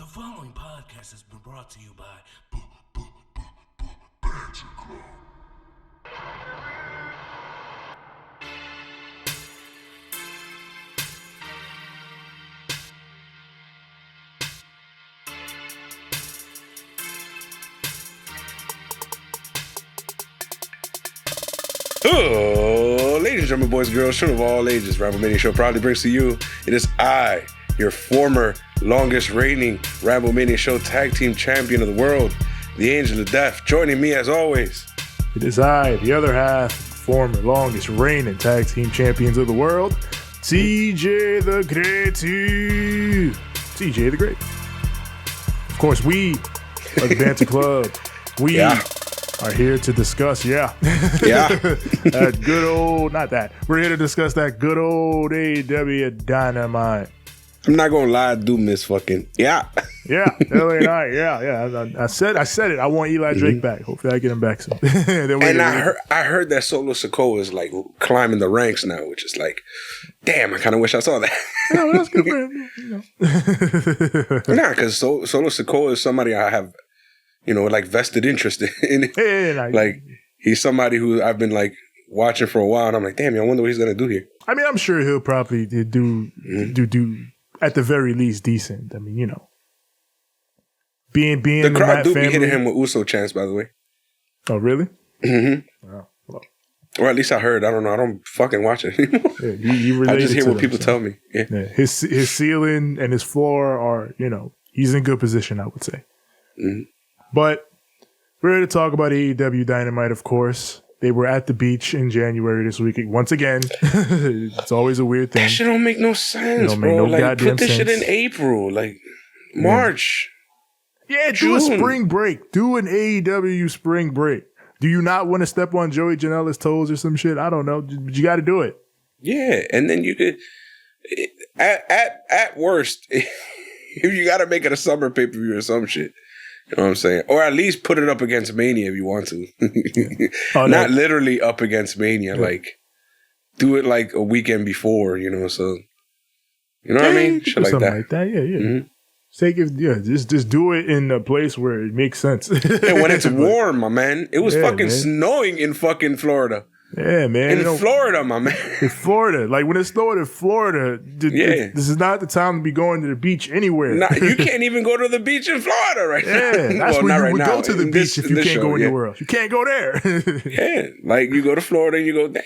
The following podcast has been brought to you by Banter Club. Oh, ladies and gentlemen, boys and girls, children of all ages, Ramblemania show proudly brings to you. It is I, your former longest reigning Ramblemania show tag team champion of the world, the Angel of Death. Joining me as always, it is I, the other half, former longest reigning tag team champions of the world, TJ the Great. TJ the Great. Of course, we are the Banter Club. We are here to discuss, that good old, not that. We're here to discuss that good old AEW Dynamite. I'm not gonna lie, I do miss fucking LA Knight. I said it. I want Eli Drake back. Hopefully, I get him back soon. And I heard that Solo Sikoa is like climbing the ranks now, which is like, damn. I kind of wish I saw that. Yeah, well, that's good for him. Nah, because Solo Sikoa is somebody I have, like vested interest in. Like he's somebody who I've been like watching for a while, and I'm like, damn, I wonder what he's gonna do here. I mean, I'm sure he'll probably do at the very least decent. I mean, being the crowd do family, be hitting him with Uso chants, by the way. Oh, really? Mm-hmm. Wow. Well, or at least I heard. I don't know. I don't fucking watch it anymore. Yeah, you I just hear what people tell me. Yeah. His ceiling and his floor are, he's in good position, I would say. Mm-hmm. But we're here to talk about AEW Dynamite, of course. They were at the beach in January this week. Once again, it's always a weird thing. That shit don't make no sense, bro. Like, put this shit in April, like March. Yeah, do a spring break. Do an AEW spring break. Do you not want to step on Joey Janela's toes or some shit? I don't know, but you got to do it. Yeah, and then you could, at worst, if you got to make it a summer pay-per-view or some shit. You know what I'm saying? Or at least put it up against Mania if you want to. Not literally up against Mania. Yeah. Like, do it like a weekend before, so. You know what I mean? Shit like that. Like that. Yeah. Just do it in a place where it makes sense. And when it's warm, my man. It was snowing in fucking Florida. Yeah, man. In Florida, my man. In Florida. Like, when it snowed in Florida, this is not the time to be going to the beach anywhere. You can't even go to the beach in Florida right now. Yeah, that's where you would go to the beach if you can't go anywhere else. You can't go there. Yeah, like you go to Florida and you go, damn.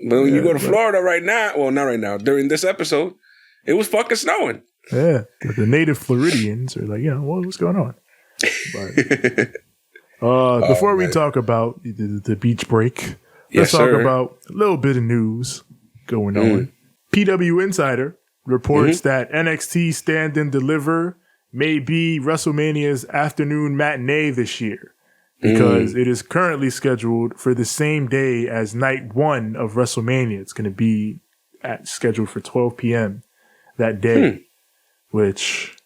But when you go to Florida right now, well, not right now, during this episode, it was fucking snowing. Yeah, the native Floridians are like, what's going on? But, before we talk about the beach break, let's talk about a little bit of news going on. PW Insider reports that NXT Stand and Deliver may be WrestleMania's afternoon matinee this year because it is currently scheduled for the same day as night one of WrestleMania. It's going to be scheduled for 12 p.m. that day, which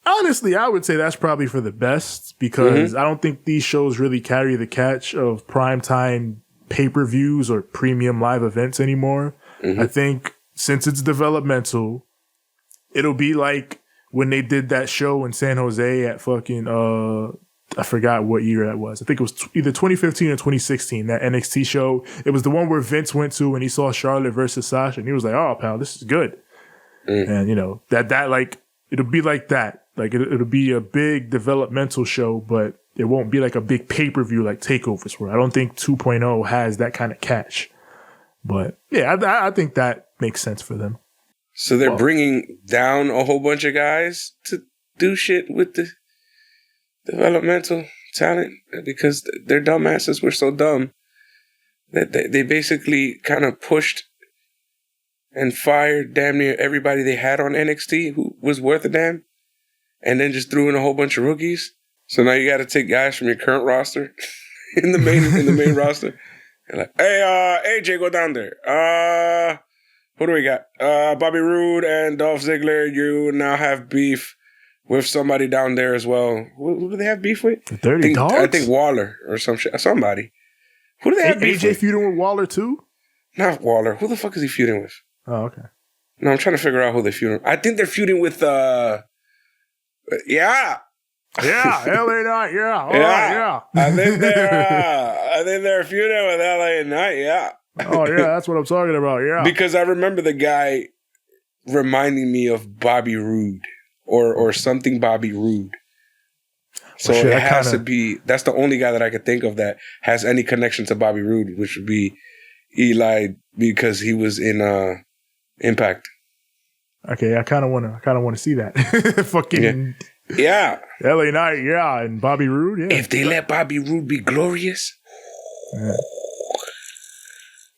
honestly, I would say that's probably for the best because I don't think these shows really carry the catch of primetime pay-per-views or premium live events anymore. I think since it's developmental, it'll be like when they did that show in San Jose at fucking, I forgot what year that was. I think it was either 2015 or 2016, that NXT show. It was the one where Vince went to and he saw Charlotte versus Sasha and he was like, oh, pal, this is good. And, that like, it'll be like that. Like, it'll be a big developmental show, but it won't be like a big pay-per-view like takeovers were. I don't think 2.0 has that kind of catch. But, yeah, I think that makes sense for them. So they're bringing down a whole bunch of guys to do shit with the developmental talent because their dumbasses were so dumb that they basically kind of pushed and fired damn near everybody they had on NXT who was worth a damn, and then just threw in a whole bunch of rookies. So now you got to take guys from your current roster in the main roster. And like, hey, AJ, go down there. Who do we got? Bobby Roode and Dolph Ziggler. You now have beef with somebody down there as well. Who do they have beef with? The Dirty Dogs? I think Waller or some shit. Somebody. Who do they have beef AJ with? feuding with Waller too? Not Waller. Who the fuck is he feuding with? Oh, okay. No, I'm trying to figure out who they're feuding. I think they're feuding with Yeah. Yeah, LA Knight, yeah. All Yeah. right, yeah. I think they're feuding with LA Knight, yeah. Oh, yeah, that's what I'm talking about, yeah. Because I remember the guy reminding me of Bobby Roode or something Bobby Roode. So well, shit, it has to be, that's the only guy that I could think of that has any connection to Bobby Roode, which would be Eli, because he was in Impact. Okay, I kind of want to see that. Fucking yeah. LA Knight, yeah, and Bobby Roode, yeah. If they let Bobby Roode be glorious, yeah.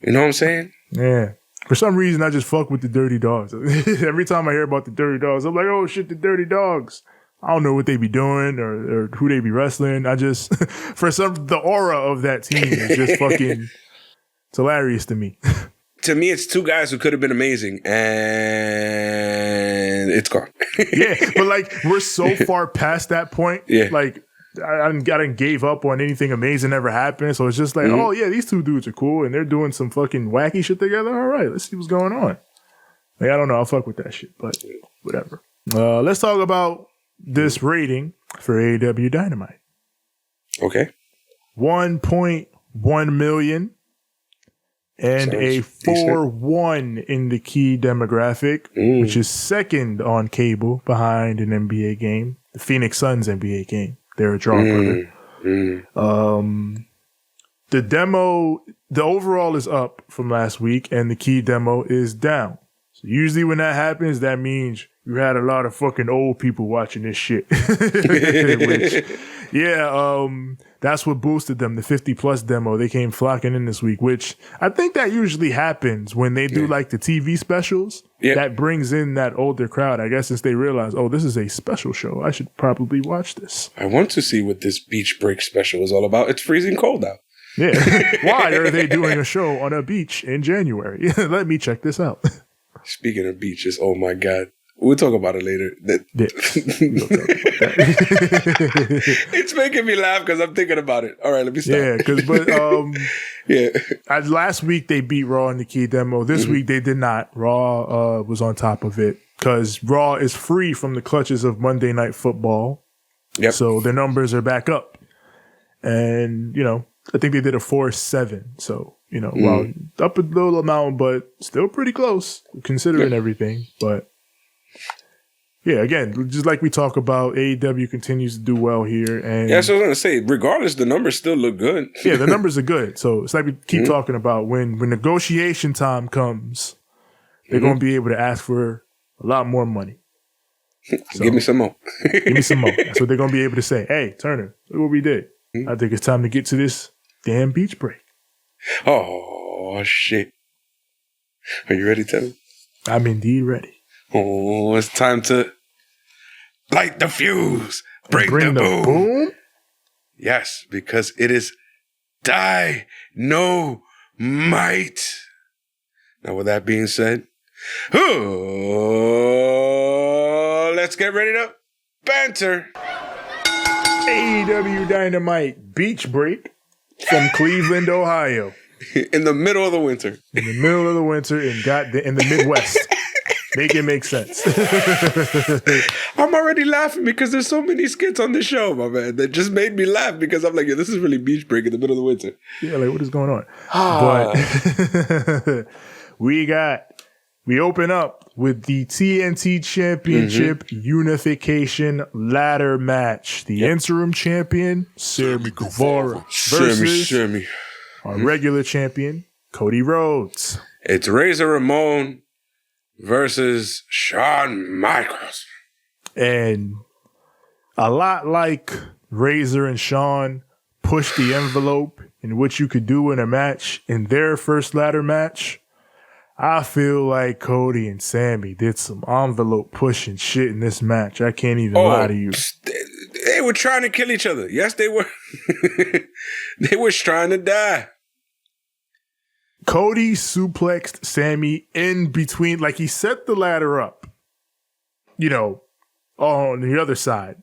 You know what I'm saying? Yeah. For some reason, I just fuck with the Dirty Dogs. Every time I hear about the Dirty Dogs, I'm like, oh shit, the Dirty Dogs. I don't know what they be doing or who they be wrestling. I just, the aura of that team is just fucking, it's hilarious to me. To me, it's two guys who could have been amazing, and it's gone. Yeah, but like, we're so far past that point. Yeah. Like, I didn't gave up on anything amazing ever happened. So it's just like, oh yeah, these two dudes are cool and they're doing some fucking wacky shit together. All right, let's see what's going on. Like, I don't know. I'll fuck with that shit, but whatever. Let's talk about this rating for AEW Dynamite. Okay. 1.1 million and a 4-1 in the key demographic, which is second on cable behind an NBA game, the Phoenix Suns NBA game. They're a draw, brother. The demo, the overall is up from last week, and the key demo is down. So usually when that happens, that means you had a lot of fucking old people watching this shit. Which, yeah, that's what boosted them. The 50+ demo, they came flocking in this week, which I think that usually happens when they do like the TV specials. Yep. That brings in that older crowd, I guess, since they realize, oh, this is a special show. I should probably watch this. I want to see what this beach break special is all about. It's freezing cold out. Yeah. Why are they doing a show on a beach in January? Let me check this out. Speaking of beaches, oh my God. We'll talk about it later. It's making me laugh because I'm thinking about it. All right, let me stop. Yeah, last week they beat Raw in the key demo. This week they did not. Raw was on top of it because Raw is free from the clutches of Monday Night Football. Yep. So their numbers are back up. And, I think they did a 4-7. So, while up a little amount, but still pretty close considering everything. But yeah, again, just like we talk about, AEW continues to do well here. And yeah, so I was going to say, regardless, the numbers still look good. Yeah, the numbers are good. So it's like we keep talking about when negotiation time comes, they're going to be able to ask for a lot more money. So, give me some more. Give me some more. That's what they're going to be able to say. Hey, Turner, look what we did. I think it's time to get to this damn beach break. Oh, shit. Are you ready, Tevin? I'm indeed ready. Oh, it's time to light the fuse. Bring the boom. Yes, because it is Dynamite. Now, with that being said, let's get ready to banter. AEW Dynamite beach break from Cleveland, Ohio. In the middle of the winter. In the middle of the winter in the Midwest. Make it make sense. I'm already laughing because there's so many skits on the show, my man, that just made me laugh because I'm like, yeah, this is really beach break in the middle of the winter. Yeah, like, what is going on? But we open up with the TNT Championship Unification Ladder Match. The interim champion, Sammy Guevara, versus our regular champion, Cody Rhodes. It's Razor Ramon versus Shawn Michaels. And a lot like Razor and Shawn pushed the envelope in what you could do in a match in their first ladder match, I feel like Cody and Sammy did some envelope pushing shit in this match. I can't even lie to you. They were trying to kill each other. Yes, they were. They were trying to die. Cody suplexed Sammy in between, like he set the ladder up, on the other side,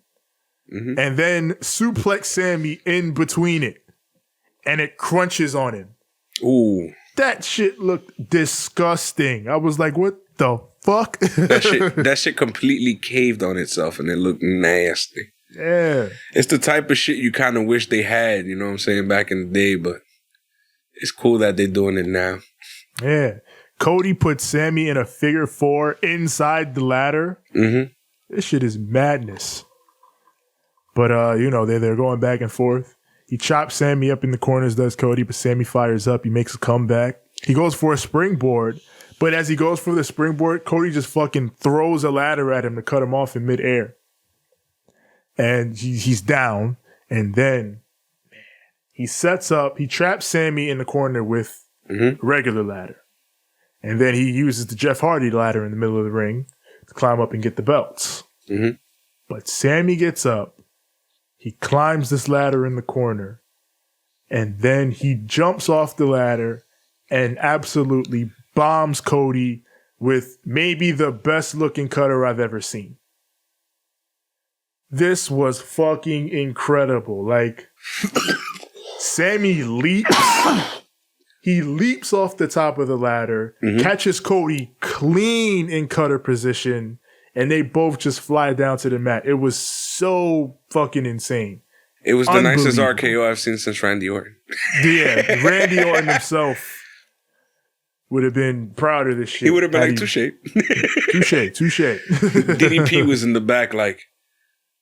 and then suplexed Sammy in between it, and it crunches on him. Ooh. That shit looked disgusting. I was like, what the fuck? That shit completely caved on itself and it looked nasty. Yeah. It's the type of shit you kind of wish they had, you know what I'm saying, back in the day, but it's cool that they're doing it now. Yeah. Cody put Sammy in a figure 4 inside the ladder. Mm-hmm. This shit is madness. But, they're going back and forth. He chops Sammy up in the corners, does Cody, but Sammy fires up. He makes a comeback. He goes for a springboard, but as he goes for the springboard, Cody just fucking throws a ladder at him to cut him off in midair. And he's down, and then he traps Sammy in the corner with a regular ladder. And then he uses the Jeff Hardy ladder in the middle of the ring to climb up and get the belts. Mm-hmm. But Sammy gets up, he climbs this ladder in the corner, and then he jumps off the ladder and absolutely bombs Cody with maybe the best looking cutter I've ever seen. This was fucking incredible. Like, Sammy leaps. He leaps off the top of the ladder, catches Cody clean in cutter position, and they both just fly down to the mat. It was so fucking insane. It was the nicest RKO I've seen since Randy Orton. Yeah, Randy Orton himself would have been proud of this shit. He would have been like, touche. Touche. DDP was in the back like,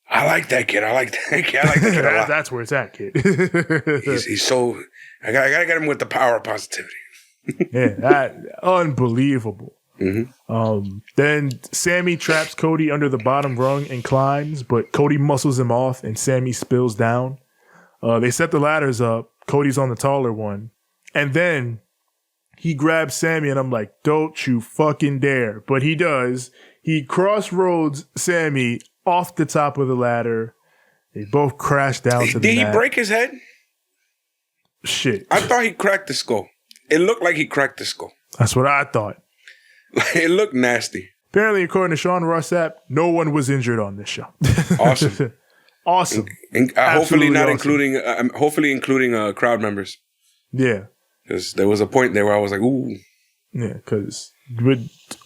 I like that kid. I like that kid a lot. That's where it's at, kid. He's so... I gotta get him with the power of positivity. Yeah, unbelievable. Mm-hmm. Then Sammy traps Cody under the bottom rung and climbs, but Cody muscles him off and Sammy spills down. They set the ladders up. Cody's on the taller one. And then he grabs Sammy and I'm like, don't you fucking dare. But he does. He crossroads Sammy off the top of the ladder. They both crash down to the mat. Did he break his head? Shit. I thought he cracked the skull. It looked like he cracked the skull. That's what I thought. It looked nasty. Apparently, according to Sean Ross Sapp, no one was injured on this show. Awesome. Awesome. Hopefully not awesome. including crowd members. Yeah. Because there was a point there where I was like, ooh. Yeah, because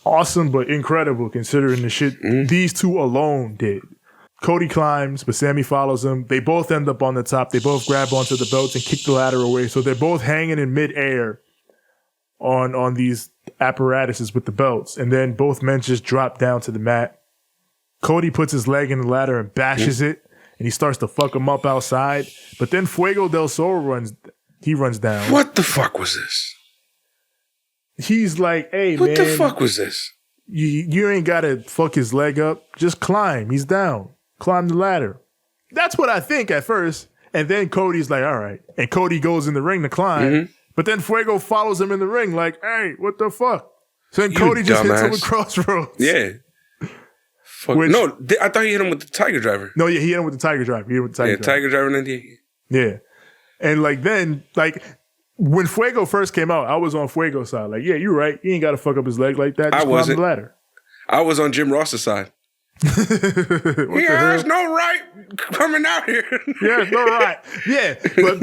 awesome but incredible considering the shit these two alone did. Cody climbs, but Sammy follows him. They both end up on the top. They both grab onto the belts and kick the ladder away. So they're both hanging in midair on these apparatuses with the belts. And then both men just drop down to the mat. Cody puts his leg in the ladder and bashes it. And he starts to fuck him up outside. But then Fuego del Sol runs down. What the fuck was this? He's like, hey, what man. What the fuck was this? You ain't got to fuck his leg up. Just climb. He's down. Climb the ladder. That's what I think at first. And then Cody's like, all right. And Cody goes in the ring to climb. But then Fuego follows him in the ring like, hey, what the fuck? So then Cody just hits him with crossroads. Yeah. Fuck. No, I thought he hit him with the Tiger Driver. No, yeah, he hit him with the Tiger Driver. Tiger Driver in the... Yeah. And then when Fuego first came out, I was on Fuego's side. Like, yeah, you're right. He ain't got to fuck up his leg like that. Just climb the ladder. I was on Jim Ross's side. He has no right coming out here. Yeah, no right. Yeah, but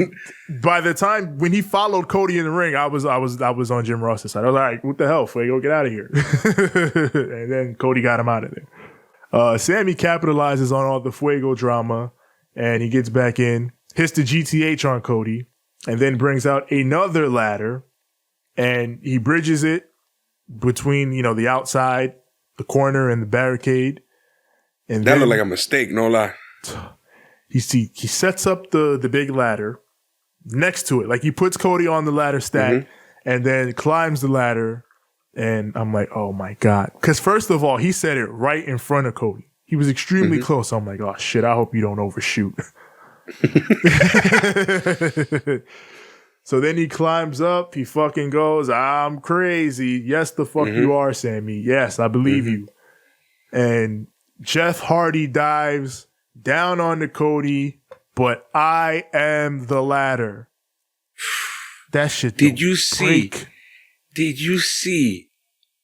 by the time when he followed Cody in the ring, I was on Jim Ross's side. I was like, what the hell, Fuego, get out of here. And then Cody got him out of there. Sammy capitalizes on all the Fuego drama, and he gets back in, hits the GTH on Cody, and then brings out another ladder, and he bridges it between the outside, the corner, and the barricade. And that looked like a mistake, no lie. He sets up the big ladder next to it. Like he puts Cody on the ladder stack and then climbs the ladder. And I'm like, oh my God. Because first of all, he set it right in front of Cody. He was extremely close. I'm like, oh shit, I hope you don't overshoot. So then he climbs up. He fucking goes, I'm crazy. Yes, the fuck you are, Sammy. Yes, I believe you. And Jeff Hardy dives down onto Cody, but I am the ladder. That shit. Did you see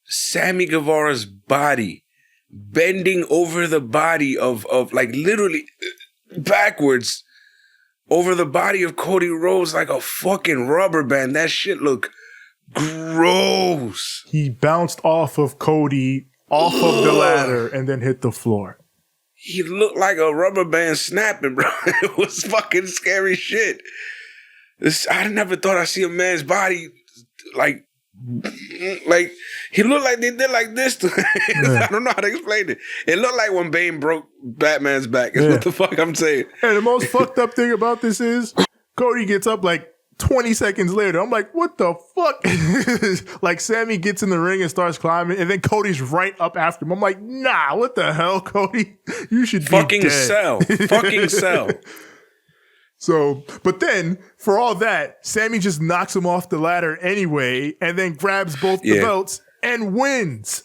Sammy Guevara's body bending over the body of like literally backwards over the body of Cody Rhodes like a fucking rubber band? That shit looked gross. He bounced off of Cody off of the ladder and then hit the floor. He looked like a rubber band snapping, bro. It was fucking scary shit. I never thought I'd see a man's body like he looked like they did like this to him. I don't know how to explain it. It looked like when Bane broke Batman's back. Is what the fuck I'm saying. And the most fucked up thing about this is Cody gets up like 20 seconds later. I'm like, what the fuck? Like Sammy gets in the ring and starts climbing, and then Cody's right up after him. I'm like, nah, what the hell, Cody? You should be fucking dead. sell. Fucking sell. So, but then for all that, Sammy just knocks him off the ladder anyway, and then grabs both the belts and wins.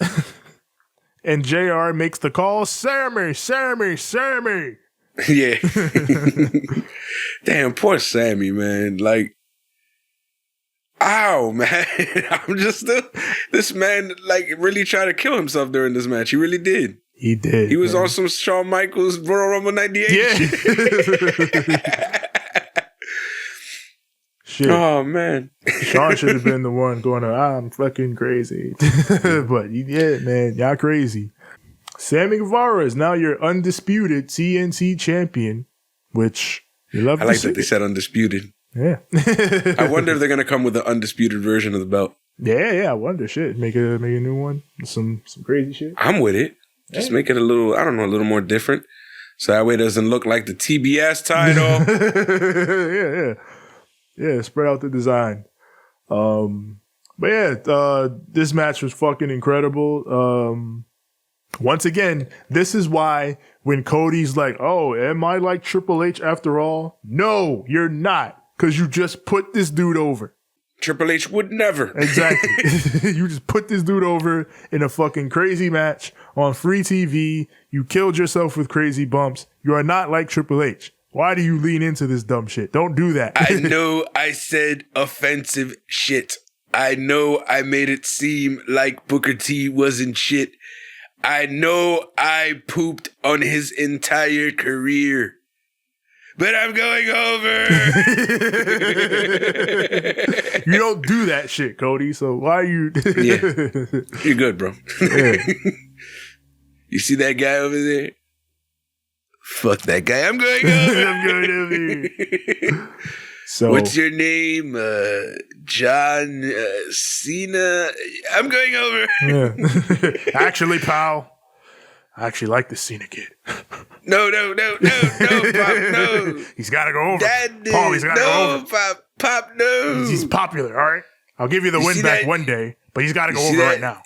And JR makes the call, Sammy. Yeah. Damn, poor Sammy, man. Like, ow, man. I'm just this man, like, really tried to kill himself during this match. He really did. He did. He was on some Shawn Michaels Royal Rumble 98 shit. Shit. Oh, man. Shawn should have been the one going, I'm fucking crazy. But yeah, man, y'all crazy. Sammy Guevara is now your undisputed TNT champion, which you love to see. I like that they said undisputed. Yeah. I wonder if they're going to come with an undisputed version of the belt. Yeah, I wonder. Shit, make a new one. Some crazy shit. I'm with it. Just make it a little more different. So that way it doesn't look like the TBS title. Yeah, spread out the design. But yeah, this match was fucking incredible. Once again, this is why when Cody's like, oh, am I like Triple H after all? No, you're not. Because you just put this dude over. Triple H would never. Exactly. You just put this dude over in a fucking crazy match on free TV. You killed yourself with crazy bumps. You are not like Triple H. Why do you lean into this dumb shit? Don't do that. I know I said offensive shit. I know I made it seem like Booker T wasn't shit. I know I pooped on his entire career. But I'm going over. You don't do that shit, Cody. So why are you? Yeah. You're good, bro. Yeah. You see that guy over there? Fuck that guy. I'm going over. I'm going over. So what's your name? John Cena. I'm going over. Yeah. Actually, pal, I actually like the Cena kid. No, Pop, no. He's got to go over. Dad, Paul, he's got to go over. Pop, no. He's popular, all right? I'll give you the win back one day, but he's got to go over right now.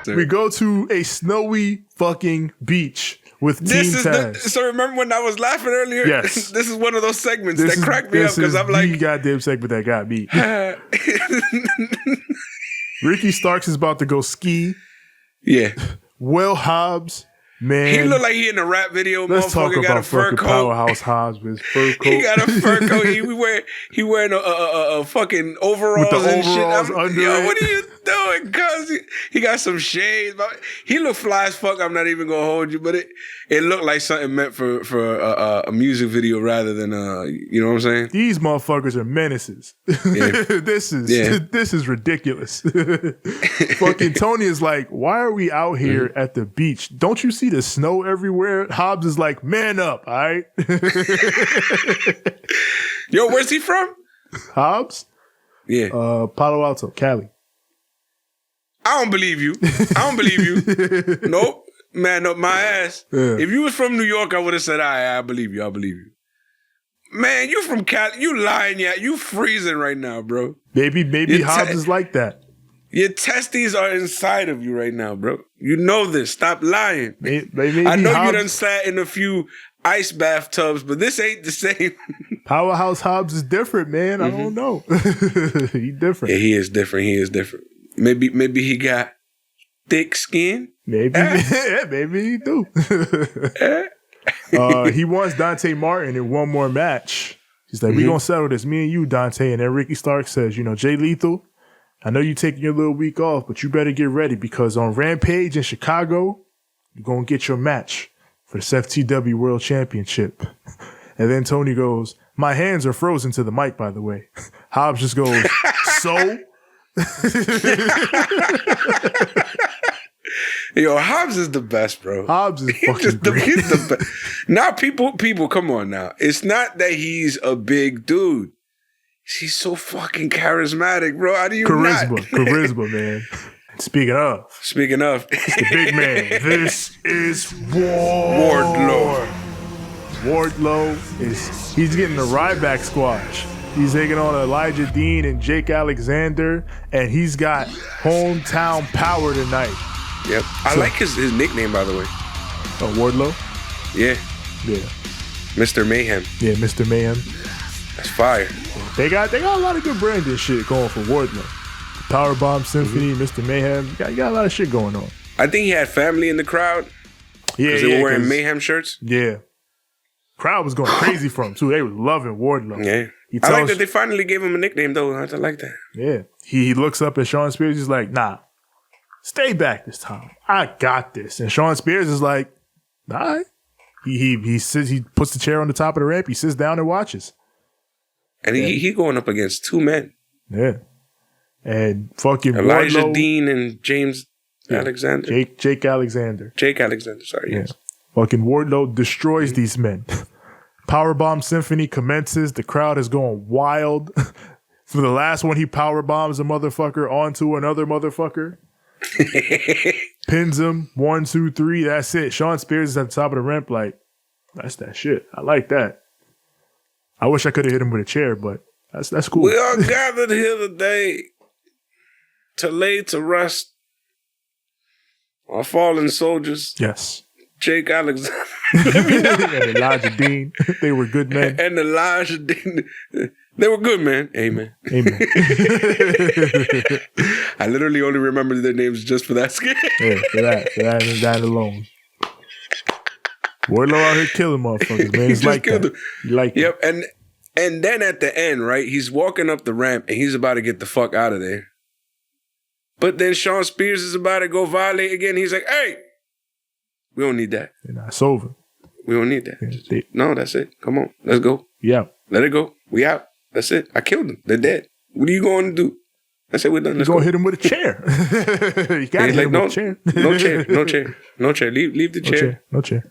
Sir. We go to a snowy fucking beach with Team Taz. So remember when I was laughing earlier? Yes. This is one of those segments that cracked me up because I'm like... This is the goddamn segment that got me. Ricky Starks is about to go ski. Yeah. Will Hobbs, man. He looked like he in a rap video. Let's talk about got a fur coat. Powerhouse Hobbs with his fur coat. He got a fur coat. He wearing a fucking overalls with the and overalls shit. under yo, it. what are you doing? Cuz he got some shades. He looked fly as fuck. I'm not even gonna hold you, but it looked like something meant for a music video rather than you know what I'm saying? These motherfuckers are menaces. Yeah. This is ridiculous. Fucking Tony is like, why are we out here at the beach? Don't you see the snow everywhere? Hobbs is like, man up, all right? Yo, where's he from? Hobbs? Yeah. Palo Alto, Cali. I don't believe you. Nope. Man, up my ass. Yeah. If you was from New York, I would have said, I believe you. Man, you from Cali. You lying, yeah. You freezing right now, bro. Maybe Hobbs is like that. Your testes are inside of you right now, bro. You know this. Stop lying. Maybe I know Hobbs, you done sat in a few ice bathtubs, but this ain't the same. Powerhouse Hobbs is different, man. I don't know. He different. Yeah, he is different. Maybe he got thick skin. Maybe he do. He wants Dante Martin in one more match. He's like, we gonna settle this, me and you, Dante. And then Ricky Stark says, Jay Lethal, I know you taking your little week off, but you better get ready because on Rampage in Chicago, you're gonna get your match for the FTW World Championship. And then Tony goes, my hands are frozen to the mic, by the way. Hobbs just goes, so? Yo, Hobbs is the best, bro. Hobbs is fucking great. He's the best. Now, people, come on now. It's not that he's a big dude. He's so fucking charismatic, bro. How do you Charisma, man. Speaking of, it's the big man. This is Wardlow. Wardlow he's getting the Ryback squash. He's taking on Elijah Dean and Jake Alexander, and he's got hometown power tonight. Yep. I like his nickname, by the way. Oh, Wardlow? Yeah. Mr. Mayhem. Yeah, Mr. Mayhem. That's fire. They got a lot of good branding shit going for Wardlow. Powerbomb Symphony, Mr. Mayhem. You got a lot of shit going on. I think he had family in the crowd. Yeah, because they were wearing Mayhem shirts. Yeah. Crowd was going crazy for him, too. They was loving Wardlow. Yeah. I like that they finally gave him a nickname, though. I like that. Yeah. He looks up at Sean Spears. He's like, nah, stay back this time. I got this. And Sean Spears is like, all right. He sits, he puts the chair on the top of the ramp. He sits down and watches. And he going up against two men. Yeah. And fucking Elijah Wardlow, Dean and James Alexander. Jake Alexander. Jake Alexander, sorry. Yes. Fucking Wardlow destroys these men. Powerbomb Symphony commences. The crowd is going wild. For the last one, he powerbombs a motherfucker onto another motherfucker. Pins him. 1, 2, 3. That's it. Sean Spears is at the top of the ramp like, that's that shit. I like that. I wish I could have hit him with a chair, but that's cool. We are gathered here today to lay to rest our fallen soldiers. Yes. Jake Alexander. And Elijah Dean. They were good men. And Elijah Dean. They were good, man. Amen. Amen. I literally only remember their names just for that skit. Yeah, for that alone. Wardlow out here killing motherfuckers, man. It's like that. Yep, and then at the end, right, he's walking up the ramp and he's about to get the fuck out of there. But then Sean Spears is about to go violate again. He's like, hey, we don't need that. It's over. We don't need that. No, that's it. Come on. Let's go. Yeah. Let it go. We out. That's it. I killed them. They're dead. What are you going to do? I said, we're done. Let's go. Hit him with a chair. You got to hit him with a chair. No chair. Leave the chair. No chair.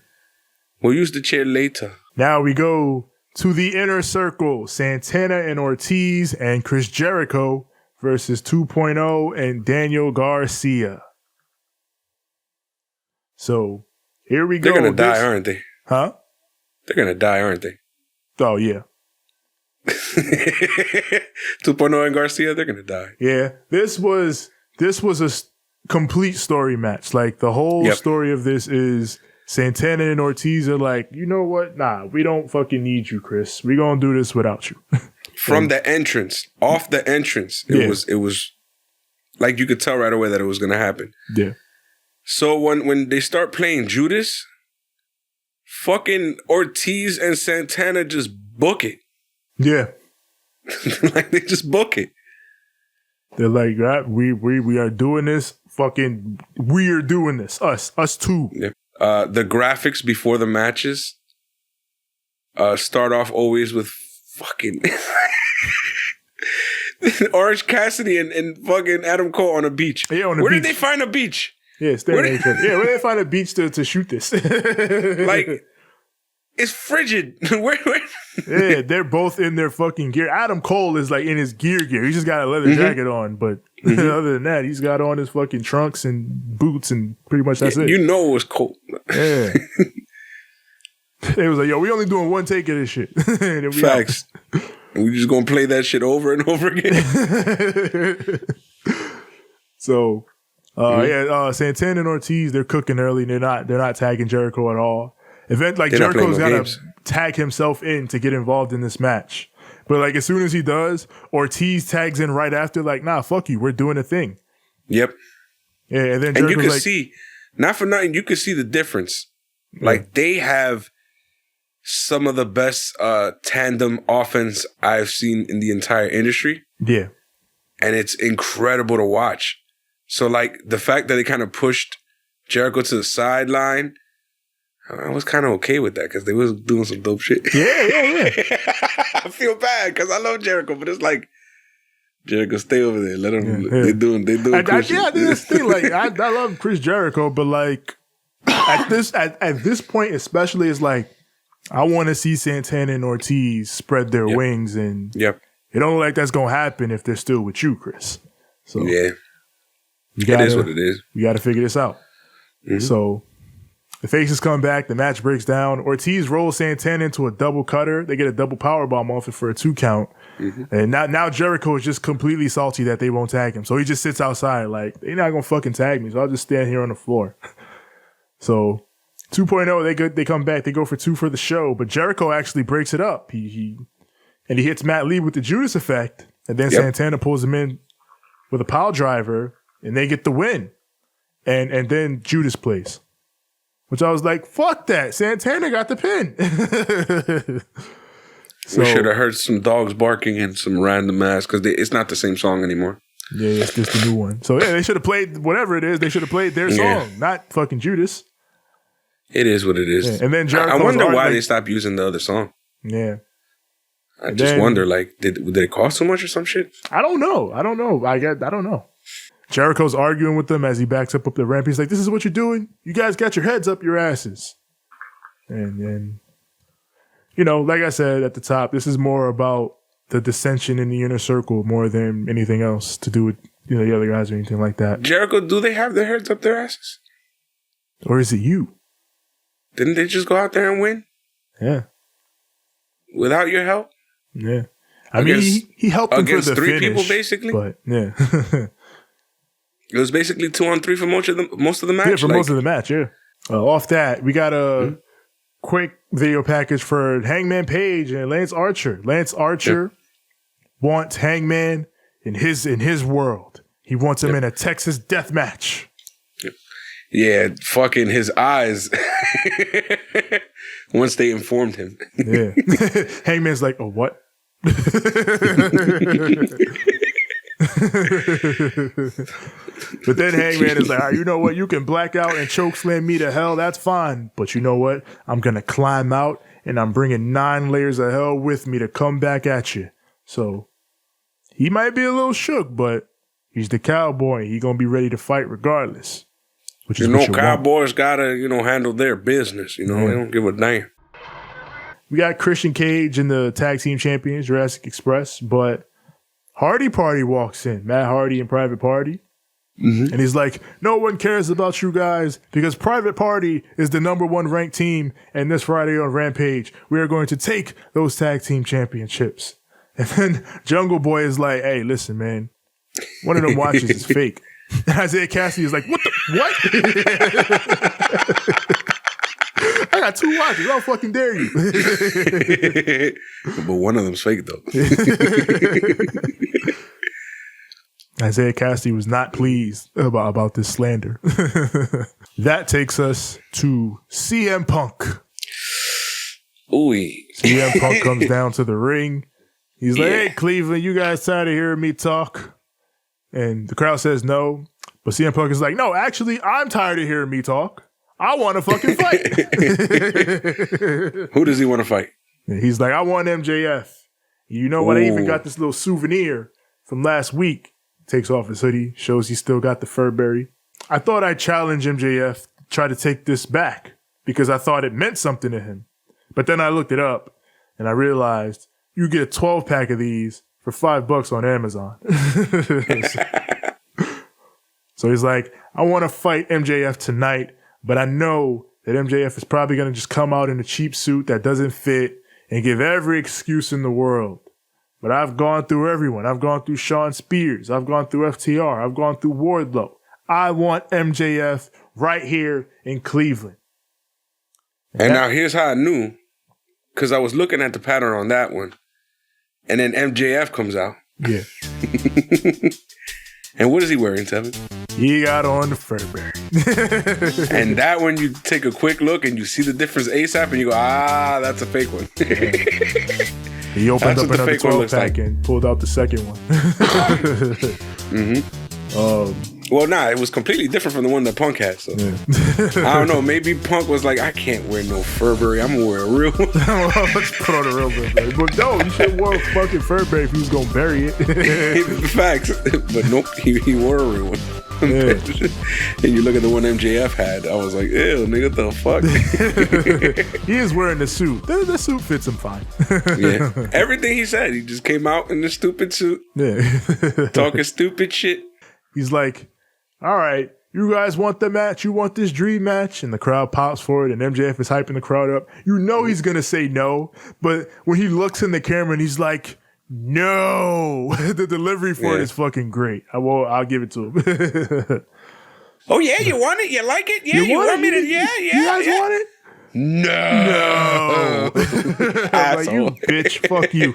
We'll use the chair later. Now we go to the inner circle. Santana and Ortiz and Chris Jericho versus 2.0 and Daniel Garcia. So here we go. They're going to die, aren't they? Huh? They're going to die, aren't they? Oh, yeah. 2.0 and Garcia, they're going to die. Yeah. This was a complete story match. Like, the whole story of this is Santana and Ortiz are like, you know what? Nah, we don't fucking need you, Chris. We're going to do this without you. From the entrance, off the entrance, it was like you could tell right away that it was going to happen. Yeah. So when they start playing Judas, fucking Ortiz and Santana just book it. Yeah. Like they just book it. They're like, right, we are doing this. Fucking, we are doing this. Us too. Yeah. The graphics before the matches start off always with fucking Orange Cassidy and fucking Adam Cole on a beach. Yeah, on a Where beach. did they find a beach? Yeah, where did they find a beach to shoot this? Like, it's frigid. Where? Yeah, they're both in their fucking gear. Adam Cole is like in his gear. He just got a leather jacket on, but other than that, he's got on his fucking trunks and boots, and pretty much that's it. You know it was cold. Yeah. It was like, yo, we only doing one take of this shit. And Facts. And we just gonna play that shit over and over again. So, Santana and Ortiz, they're cooking early. They're not tagging Jericho at all. Jericho's got to tag himself in to get involved in this match. But like as soon as he does, Ortiz tags in right after, like, nah, fuck you, we're doing a thing. Yep. Yeah, and then Jericho's you can see, not for nothing, you can see the difference. Yeah. Like they have some of the best tandem offense I've seen in the entire industry. Yeah. And it's incredible to watch. So like the fact that they kind of pushed Jericho to the sideline, I was kind of okay with that because they was doing some dope shit. Yeah. I feel bad because I love Jericho, but it's like Jericho, stay over there. Let them. Yeah. They doing. I think this thing. Like I love Chris Jericho, but like at this point, especially, it's like I want to see Santana and Ortiz spread their wings, and it don't look like that's gonna happen if they're still with you, Chris. So it is what it is. We got to figure this out. Mm-hmm. So the faces come back. The match breaks down. Ortiz rolls Santana into a double cutter. They get a double powerbomb off it for a 2 count. Mm-hmm. And now Jericho is just completely salty that they won't tag him. So he just sits outside like, they're not going to fucking tag me. So I'll just stand here on the floor. So 2.0, they come back. They go for 2 for the show. But Jericho actually breaks it up. He hits Matt Lee with the Judas effect. And then Santana pulls him in with a pile driver. And they get the win. And then Judas plays. Which I was like, fuck that. Santana got the pin. We should have heard some dogs barking and some random ass because it's not the same song anymore. Yeah, it's just the new one. So yeah, they should have played whatever it is. They should have played their song, not fucking Judas. It is what it is. Yeah. And then I wonder why they stopped using the other song. Yeah. I just wonder, like, did it cost so much or some shit? I don't know. I don't know. Jericho's arguing with them as he backs up the ramp. He's like, this is what you're doing? You guys got your heads up your asses. And then, like I said at the top, this is more about the dissension in the inner circle more than anything else to do with, the other guys or anything like that. Jericho, do they have their heads up their asses? Or is it you? Didn't they just go out there and win? Yeah. Without your help? Yeah. I mean, he helped them for the 3 finish, people, basically? But, yeah. It was basically 2-on-3 for most of the match. Yeah, for most of the match, yeah. Off that, we got a quick video package for Hangman Page and Lance Archer. Lance Archer wants Hangman in his world. He wants him in a Texas death match. Yeah, fucking his eyes. Once they informed him. Yeah. Hangman's like, oh, what? But then Hangman is like, all right, you know what? You can black out and choke slam me to hell. That's fine. But you know what? I'm going to climb out and I'm bringing 9 layers of hell with me to come back at you. So he might be a little shook, but he's the cowboy. He's going to be ready to fight regardless. Which is cowboys got to, handle their business. They don't give a damn. We got Christian Cage and the tag team champions, Jurassic Express, but Hardy Party walks in, Matt Hardy and Private Party. Mm-hmm. And he's like, no one cares about you guys because Private Party is the #1 ranked team. And this Friday on Rampage, we are going to take those tag team championships. And then Jungle Boy is like, hey, listen, man, one of them watches is fake. And Isaiah Cassidy is like, what? I got 2 watches. I'll fucking dare you. But one of them's fake, though. Isaiah Cassidy was not pleased about this slander. That takes us to CM Punk. Ooh. CM Punk comes down to the ring. He's like, hey, Cleveland, you guys tired of hearing me talk? And the crowd says no. But CM Punk is like, no, actually, I'm tired of hearing me talk. I want to fucking fight. Who does he want to fight? And he's like, I want MJF. You know what? I even got this little souvenir from last week. Takes off his hoodie, shows he still got the Furberry. I thought I'd challenge MJF, try to take this back because I thought it meant something to him. But then I looked it up and I realized you get a 12-pack of these for $5 on Amazon. So he's like, I want to fight MJF tonight, but I know that MJF is probably going to just come out in a cheap suit that doesn't fit and give every excuse in the world. But I've gone through everyone. I've gone through Sean Spears. I've gone through FTR. I've gone through Wardlow. I want MJF right here in Cleveland. And now here's how I knew, because I was looking at the pattern on that one, and then MJF comes out. Yeah. And what is he wearing, Tevin? He got on the Furberry. And that one, you take a quick look and you see the difference ASAP and you go, that's a fake one. He opened up another 12-pack and pulled out the second one. Well, nah, it was completely different from the one that Punk had. So I don't know. Maybe Punk was like, I can't wear no Furberry. I'm gonna wear a real one. Let's put on a real Burberry. But no, you should have wore a fucking Furberry if he was gonna bury it. Facts. But nope, he wore a real one. Yeah. And you look at the one MJF had, I was like, ew, nigga, the fuck? He is wearing the suit. The suit fits him fine. Yeah. Everything he said, he just came out in the stupid suit. Yeah. Talking stupid shit. He's like, all right, you guys want the match? You want this dream match? And the crowd pops for it, and MJF is hyping the crowd up. You know he's going to say no, but when he looks in the camera and he's like, no, the delivery for it is fucking great. I'll give it to him. Oh, yeah, you want it? You like it? Yeah, you want me to? Yeah. You guys want it? No. I'm like, you bitch, fuck you.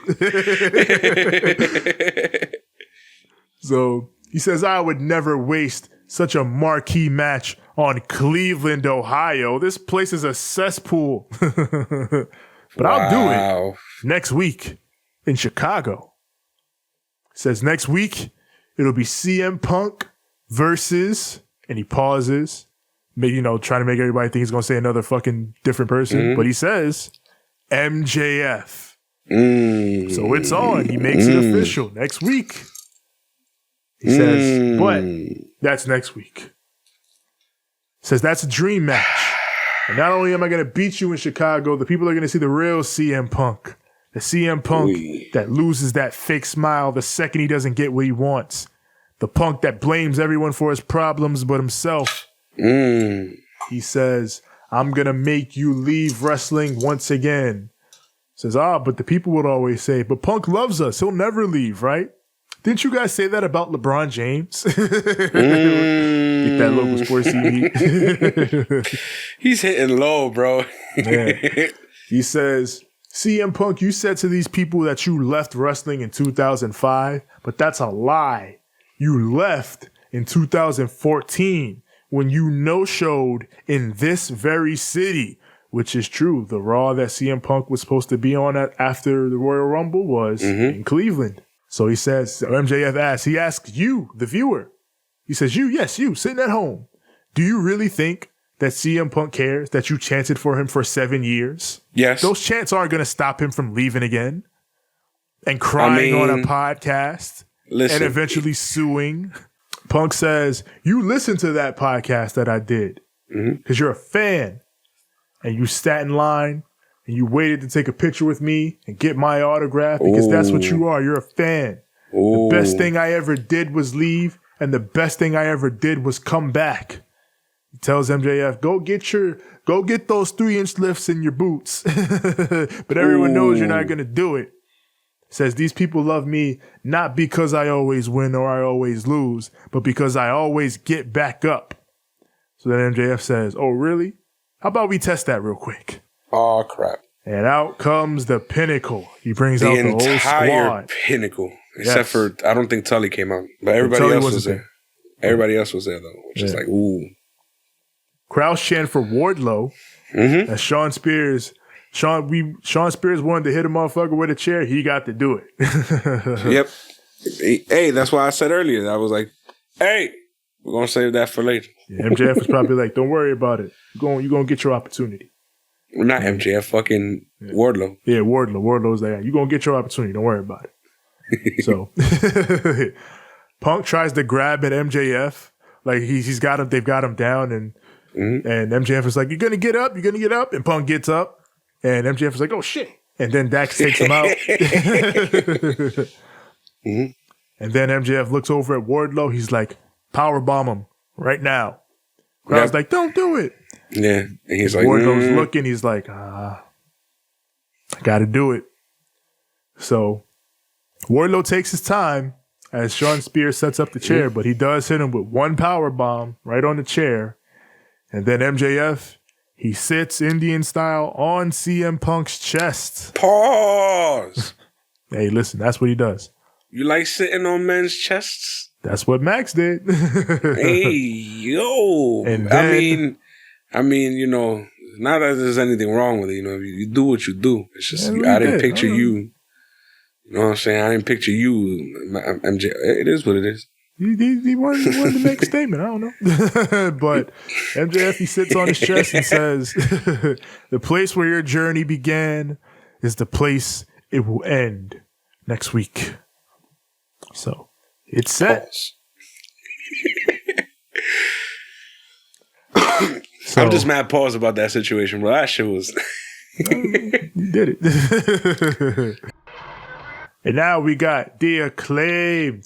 So he says, I would never waste such a marquee match on Cleveland, Ohio. This place is a cesspool. But I'll do it next week in Chicago. Says next week, it'll be CM Punk versus, and he pauses, trying to make everybody think he's going to say another fucking different person. But he says MJF. So it's on. He makes it official next week. He says, but that's next week. Says that's a dream match. And not only am I going to beat you in Chicago, the people are going to see the real CM Punk. The CM Punk that loses that fake smile the second he doesn't get what he wants. The Punk that blames everyone for his problems but himself. He says, I'm going to make you leave wrestling once again. Says, but the people would always say, but Punk loves us. He'll never leave, right? Didn't you guys say that about LeBron James? Get that local sports TV. He's hitting low, bro. He says, CM Punk, you said to these people that you left wrestling in 2005, but that's a lie. You left in 2014 when you no-showed in this very city, which is true. The Raw that CM Punk was supposed to be on after the Royal Rumble was in Cleveland. So he says, MJF asks you, the viewer. He says, you, sitting at home. Do you really think that CM Punk cares that you chanted for him for 7 years? Yes. Those chants aren't going to stop him from leaving again and crying on a podcast and eventually suing. Punk says, you listened to that podcast that I did because you're a fan and you sat in line and you waited to take a picture with me and get my autograph because that's what you are. You're a fan. The best thing I ever did was leave, and the best thing I ever did was come back. He tells MJF, go get those 3-inch lifts in your boots. But everyone knows you're not going to do it. Says these people love me not because I always win or I always lose, but because I always get back up. So then MJF says, oh, really? How about we test that real quick? Oh, crap. And out comes the Pinnacle. He brings out the whole squad. Pinnacle. Except for, I don't think Tully came out. But everybody else was there. Everybody else was there, though. Which is like, ooh. Crowds chant for Wardlow. As Sean Spears wanted to hit a motherfucker with a chair. He got to do it. Yep. Hey, that's why I said earlier. I was like, hey, we're going to save that for later. Yeah, MJF was probably like, don't worry about it. You're going to get your opportunity. Well, not MJF, fucking Wardlow. Yeah, Wardlow. Wardlow's like, you're going to get your opportunity. Don't worry about it. So, Punk tries to grab at MJF. Like, they've got him down, and MJF is like, you're going to get up? You're going to get up? And Punk gets up, and MJF is like, oh, shit. And then Dax takes him out. And then MJF looks over at Wardlow. He's like, powerbomb him right now. Crowd's like, don't do it. Yeah. And he's like, Wardlow's looking. He's like, I got to do it. So Wardlow takes his time as Sean Spears sets up the chair, but he does hit him with one power bomb right on the chair. And then MJF, he sits Indian style on CM Punk's chest. Pause. Hey, listen, that's what he does. You like sitting on men's chests? That's what Max did. Hey, yo. And then, I mean, not that there's anything wrong with it. You do what you do. It's just, I didn't picture you. You know what I'm saying? I didn't picture you. MJ. It is what it is. He wanted to make a statement. I don't know. But MJF, he sits on his chest and says, the place where your journey began is the place it will end next week. So it's set. I'm just mad pause about that situation, bro. That shit was... You did it. And now we got the Acclaimed.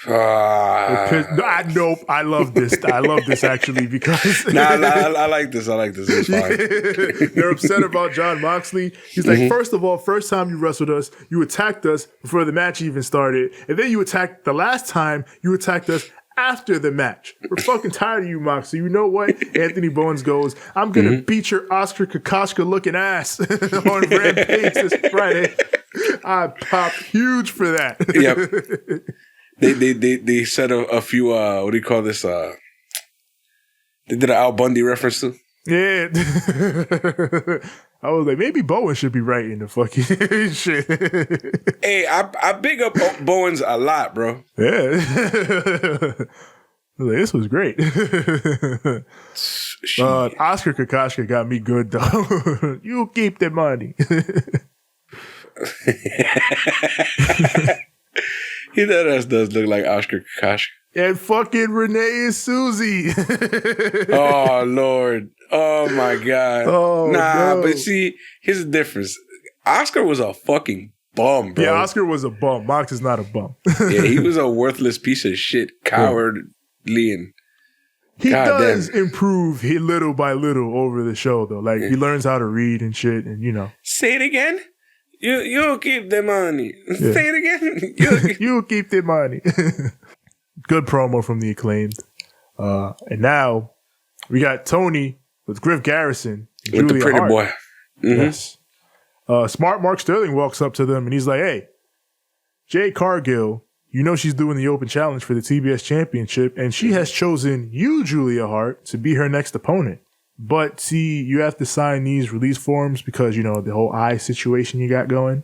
Nope. I love this. I love this actually because I like this. It's fine. They're upset about Jon Moxley. He's like, first of all, first time you wrestled us, you attacked us before the match even started, and then you attacked the last time you attacked us after the match. We're fucking tired of you, Moxley. You know what? Anthony Bowens goes, I'm gonna beat your Oscar Kokoschka looking ass on Rampage this Friday. I popped huge for that. Yep. They said a few what do you call this? They did an Al Bundy reference too. Yeah. I was like, maybe Bowens should be writing the fucking shit. Hey, I big up Bowens a lot, bro. Yeah. Like, this was great. Oscar Kokoschka got me good though. You keep the money. He does look like Oscar Kokoschka. And fucking Renee and Susie. Oh, Lord. Oh, my God. Oh, no. But see, here's the difference. Oscar was a fucking bum, bro. Yeah, Oscar was a bum. Mox is not a bum. Yeah, he was a worthless piece of shit, cowardly, and he does improve little by little over the show, though. Like, he learns how to read and shit, and, you know. Say it again? You'll keep the money. Yeah. Say it again? You'll keep the money. Good promo from the Acclaimed. And now we got Tony with Griff Garrison. With the pretty Hart. boy. Mm-hmm. Yes. Smart Mark Sterling walks up to them and he's like, hey, Jade Cargill, you know she's doing the open challenge for the TBS championship and she has chosen you, Julia Hart, to be her next opponent. But see, you have to sign these release forms because, you know, the whole eye situation you got going.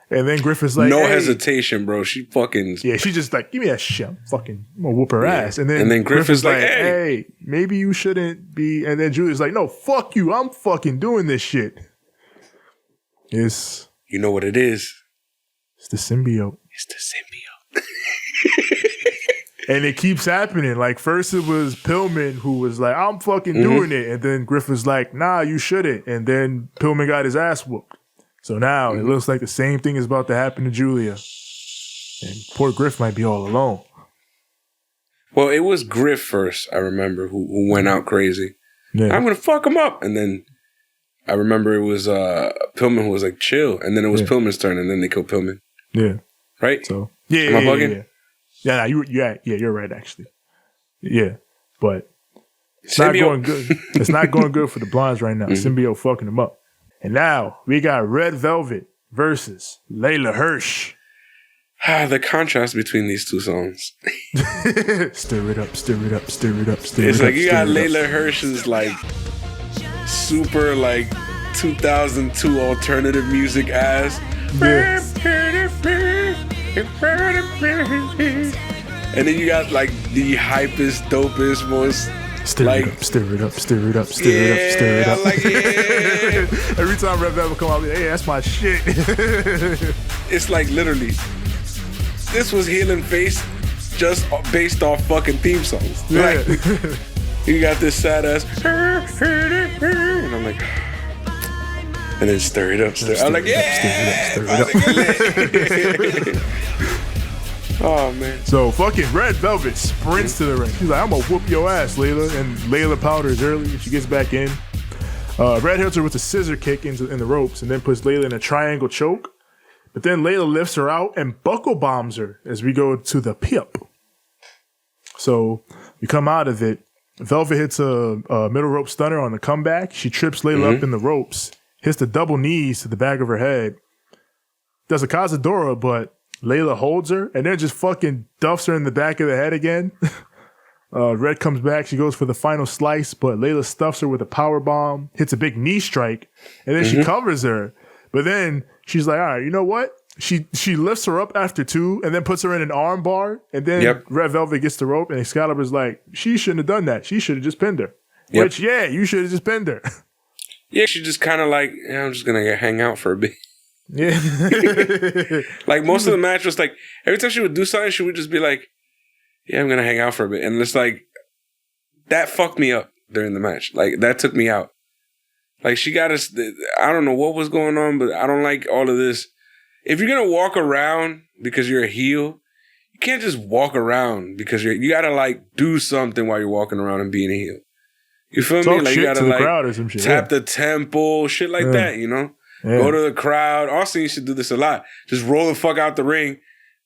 And then Griff is like, no hesitation, bro. She fucking... Yeah, she just like, give me that shit. I'm gonna whoop her ass. And then Griff is like, hey, maybe you shouldn't be. And then Julia's like, no, fuck you. I'm fucking doing this shit. It's... You know what it is? It's the symbiote. It's the symbiote. And it keeps happening. Like, first it was Pillman who was like, I'm fucking doing it. And then Griff was like, nah, you shouldn't. And then Pillman got his ass whooped. So now it looks like the same thing is about to happen to Julia. And poor Griff might be all alone. Well, it was Griff first, I remember, who went out crazy. Yeah. I'm going to fuck him up. And then I remember it was Pillman who was like, chill. And then it was Pillman's turn, and then they killed Pillman. Yeah. Right? So Am I bugging? Yeah, you're right, actually. Yeah. But it's not going good. It's not going good for the Blondes right now. Symbiote fucking them up. And now we got Red Velvet versus Leyla Hirsch. The contrast between these two songs. Stir it up, stir it up, stir it up, stir it up. It's like you got Leyla Hirsch's like super like 2002 alternative music ass. Yeah. And then you got like the hypest, dopest, most stir it up, stir it up, stir it up, stir it up, stir it up. Like, Every time Red Velvet come out, hey, that's my shit. It's like literally, this was Heel and Face just based off fucking theme songs. Yeah. Like, you got this sad ass, and I'm like, and then stir it up, I'm like, yeah, stir it up. Oh, man. So fucking Red Velvet sprints to the ring. She's like, I'm going to whoop your ass, Leyla. And Leyla powders early and she gets back in. Red hits her with a scissor kick in the ropes and then puts Leyla in a triangle choke. But then Leyla lifts her out and buckle bombs her as we go to the pip. So we come out of it. Velvet hits a middle rope stunner on the comeback. She trips Leyla up in the ropes, hits the double knees to the back of her head. Does a Cazadora, but Leyla holds her and then just fucking duffs her in the back of the head again. Red comes back. She goes for the final slice, but Leyla stuffs her with a power bomb, hits a big knee strike, and then she covers her. But then she's like, all right, you know what? she lifts her up after 2 and then puts her in an arm bar, and then Red Velvet gets the rope, and Excalibur's like, she shouldn't have done that. She should have just pinned her. Which, you should have just pinned her. Yeah, she just kind of like, I'm just going to hang out for a bit. Yeah. Like, most of the match was like, every time she would do something, she would just be like, yeah, I'm going to hang out for a bit. And it's like, that fucked me up during the match. Like, that took me out. Like, she got us, I don't know what was going on, but I don't like all of this. If you're going to walk around because you're a heel, you can't just walk around because you got to, like, do something while you're walking around and being a heel. You feel me? Like, you got to, like, tap the temple, shit like that, you know? Yeah. Go to the crowd. Austin used to do this a lot. Just roll the fuck out the ring.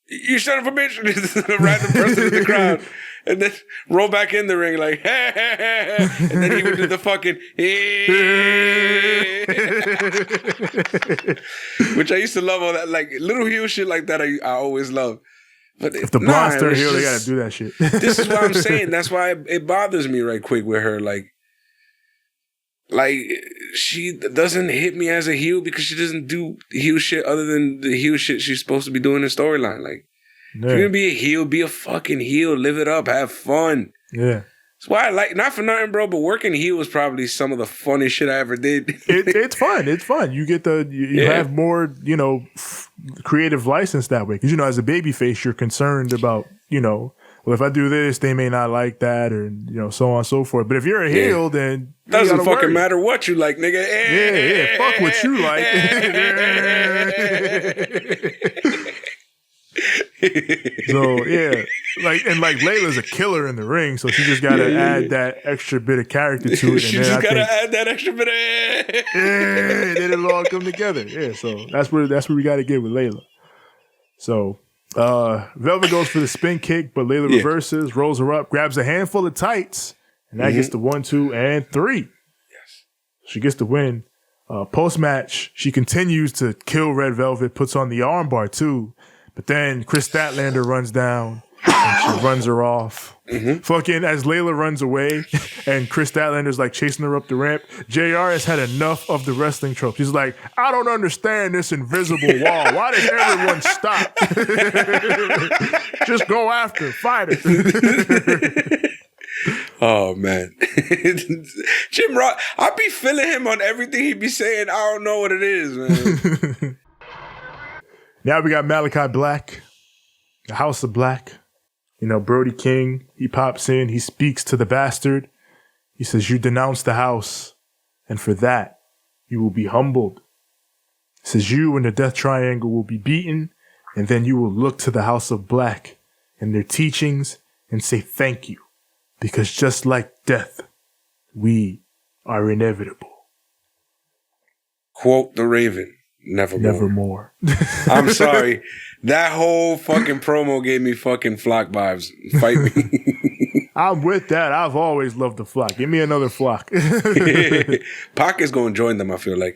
You son of a bitch. Random person in the crowd. And then roll back in the ring like, hey, hey, hey, hey. And then he would do the fucking, which I used to love all that. Like, little heel shit like that I always love. But if the blondes turn heel, they got to do that shit. This is what I'm saying. That's why it bothers me right quick with her. Like, she doesn't hit me as a heel because she doesn't do heel shit other than the heel shit she's supposed to be doing in storyline. Like, if you're going to be a heel, be a fucking heel. Live it up. Have fun. Yeah. That's why I like, not for nothing, bro, but working heel was probably some of the funniest shit I ever did. It's fun. It's fun. You get you have more, creative license that way. Because, as a babyface, you're concerned about, well, if I do this, they may not like that, or so on and so forth. But if you're a heel, then doesn't fucking matter what you like, nigga. Yeah, fuck what you like. So like Layla's a killer in the ring, so she just gotta add that extra bit of character to it. She just gotta add that extra bit of and then it'll all come together. Yeah, so that's where we gotta get with Leyla. So. Velvet goes for the spin kick, but Leyla reverses, rolls her up, grabs a handful of tights, and that gets the 1, 2, and 3. Yes. She gets the win. Post-match, she continues to kill Red Velvet, puts on the armbar too, but then Chris Statlander runs down, and she runs her off. Fucking as Leyla runs away, and Chris Statlander's like chasing her up the ramp, JR has had enough of the wrestling trope. He's like, I don't understand this invisible wall. Why does everyone stop? Just go after, fight her. Oh, man. Jim Ross, I be feeling him on everything he be saying. I don't know what it is, man. Now we got Malachi Black, the House of Black. Brody King, he pops in, he speaks to the bastard. He says, you denounce the house, and for that, you will be humbled. He says, you and the Death Triangle will be beaten, and then you will look to the House of Black and their teachings and say thank you, because just like death, we are inevitable. Quote the Raven, nevermore. I'm sorry. That whole fucking promo gave me fucking Flock vibes. Fight me. I'm with that. I've always loved the Flock. Give me another Flock. Pac is going to join them, I feel like.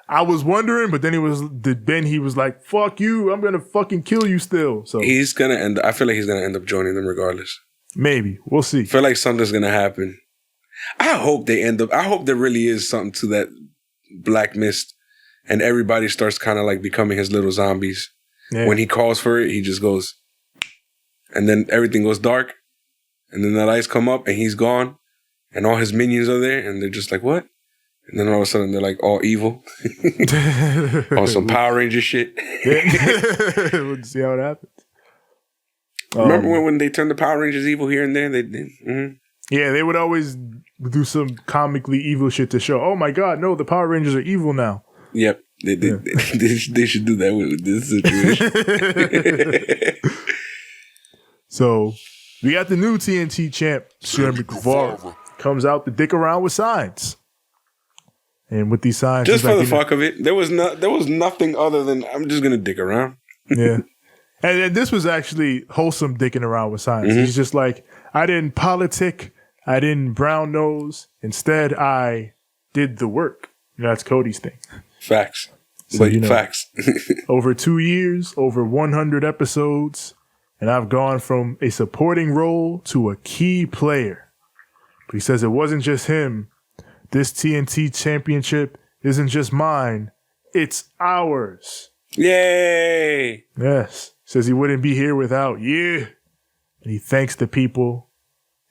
I was wondering, but then he was like, fuck you. I'm going to fucking kill you still. So I feel like he's going to end up joining them regardless. Maybe. We'll see. I feel like something's going to happen. I hope there really is something to that Black Mist. And everybody starts kind of like becoming his little zombies. Yeah. When he calls for it, he just goes. And then everything goes dark. And then the lights come up and he's gone. And all his minions are there. And they're just like, what? And then all of a sudden they're like all evil. On some Power Ranger shit. We'll see how it happens. Remember when they turned the Power Rangers evil here and there? Yeah, they would always do some comically evil shit to show, oh my God, no, the Power Rangers are evil now. Yep. They should do that with this situation. So, we got the new TNT champ, Sammy Guevara, comes out to dick around with signs. And with these signs... Just for the fuck of it. There was nothing other than, I'm just going to dick around. Yeah. And this was actually wholesome dicking around with signs. He's just like, I didn't politic, I didn't brown nose. Instead, I did the work. That's Cody's thing. Facts. So, facts. Over 2 years, over 100 episodes, and I've gone from a supporting role to a key player. But he says it wasn't just him. This TNT championship isn't just mine. It's ours. Yay! Yes. Says he wouldn't be here without you. And he thanks the people.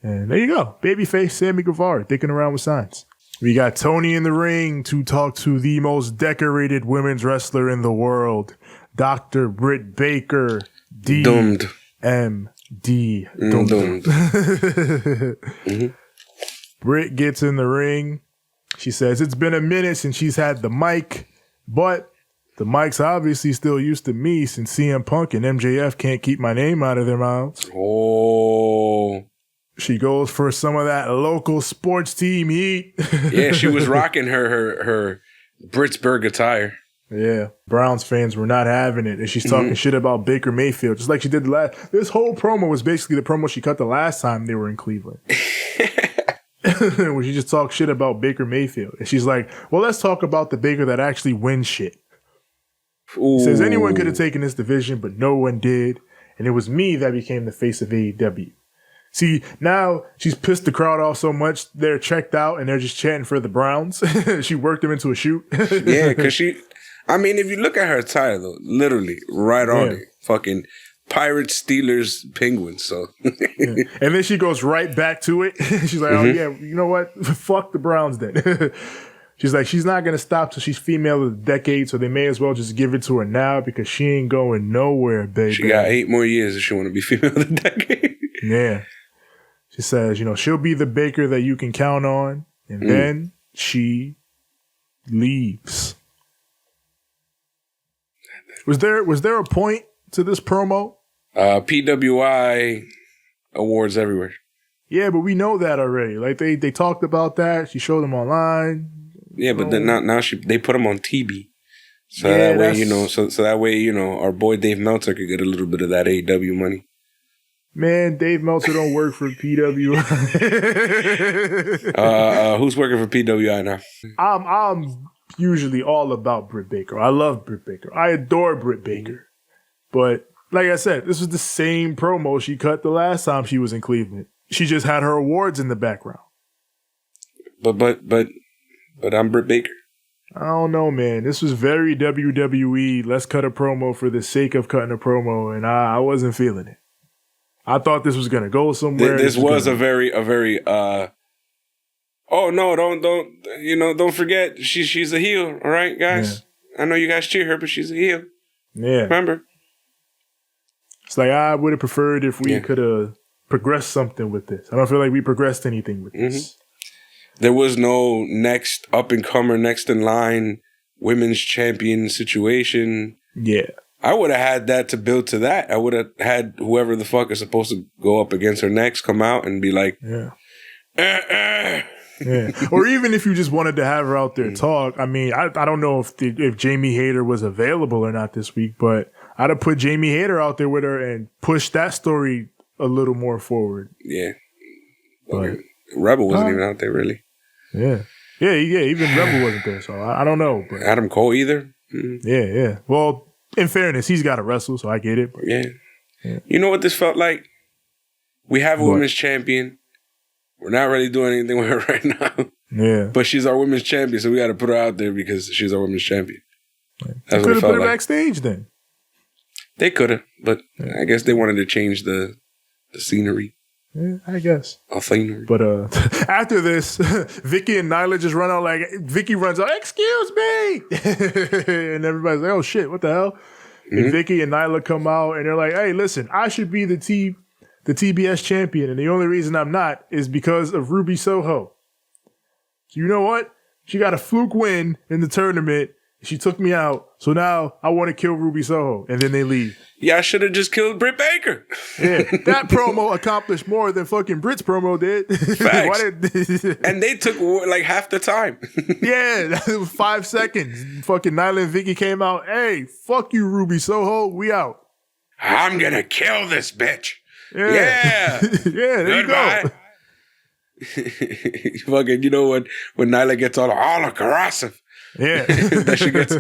And there you go. Babyface Sammy Guevara dicking around with signs. We got Tony in the ring to talk to the most decorated women's wrestler in the world, Dr. Britt Baker, Doomed. D-M-D. Doomed. Britt gets in the ring. She says it's been a minute since she's had the mic, but the mic's obviously still used to me since CM Punk and MJF can't keep my name out of their mouths. Oh. She goes for some of that local sports team heat. Yeah, she was rocking her Britsburg attire. Yeah, Browns fans were not having it. And she's talking shit about Baker Mayfield, just like she did the last. This whole promo was basically the promo she cut the last time they were in Cleveland. Where she just talked shit about Baker Mayfield. And she's like, well, let's talk about the Baker that actually wins shit. Ooh. Says anyone could have taken this division, but no one did. And it was me that became the face of AEW. See, now she's pissed the crowd off so much, they're checked out and they're just chanting for the Browns. She worked them into a shoot. Yeah, because if you look at her attire, though, literally, right on it. Fucking Pirates, Steelers, Penguins. So, yeah. And then she goes right back to it. She's like, oh, yeah, you know what? Fuck the Browns then. She's like, she's not going to stop till she's female of the decade, so they may as well just give it to her now because she ain't going nowhere, baby. She got 8 more years if she want to be female of the decade. Yeah. She says, she'll be the Baker that you can count on. And then she leaves. Was there a point to this promo? PWI awards everywhere. Yeah, but we know that already. Like they talked about that. She showed them online. Yeah, but then now they put them on TV. So that way, so that way, our boy Dave Meltzer could get a little bit of that AEW money. Man, Dave Meltzer don't work for PWI. Who's working for PWI now? I'm usually all about Britt Baker. I love Britt Baker. I adore Britt Baker. But like I said, this was the same promo she cut the last time she was in Cleveland. She just had her awards in the background. But I'm Britt Baker. I don't know, man. This was very WWE. Let's cut a promo for the sake of cutting a promo, and I wasn't feeling it. I thought this was gonna go somewhere. This was a very. Oh no! Don't forget she's a heel. All right, guys. Yeah. I know you guys cheer her, but she's a heel. Yeah. Remember? It's like I would have preferred if we could have progressed something with this. I don't feel like we progressed anything with this. There was no next up and comer, next in line women's champion situation. Yeah. I would have had that to build to that. I would have had whoever the fuck is supposed to go up against her next come out and be like, Yeah. Or even if you just wanted to have her out there talk. I mean, I don't know if Jamie Hayter was available or not this week, but I'd have put Jamie Hayter out there with her and pushed that story a little more forward. Yeah. But, Rebel wasn't even out there, really. Yeah. Even Rebel wasn't there, so I don't know. But Adam Cole either. Yeah. Well, in fairness, he's got to wrestle, so I get it. But, yeah. You know what this felt like? We have a women's champion. We're not really doing anything with her right now. Yeah. But she's our women's champion, so we got to put her out there because she's our women's champion. They could have put her backstage then. They could have, but I guess they wanted to change the scenery. Yeah, I guess. Scenery. But after this, Vicky and Nyla just run out like, Vicky runs out, excuse me! And everybody's like, oh shit, what the hell? And Vicky and Nyla come out and they're like, hey, listen, I should be the TBS champion, and the only reason I'm not is because of Ruby Soho. So you know what? She got a fluke win in the tournament. She took me out, so now I want to kill Ruby Soho, and then they leave. Yeah, I should have just killed Britt Baker. Yeah, that promo accomplished more than fucking Britt's promo did. Facts. And they took like half the time. Yeah, it was 5 seconds. Fucking Nyla and Vicky came out. Hey, fuck you, Ruby Soho. We out. I'm gonna kill this bitch. Yeah. There Goodbye. You go. Fucking, you know when Nyla gets all aggressive. Yeah. That she gets.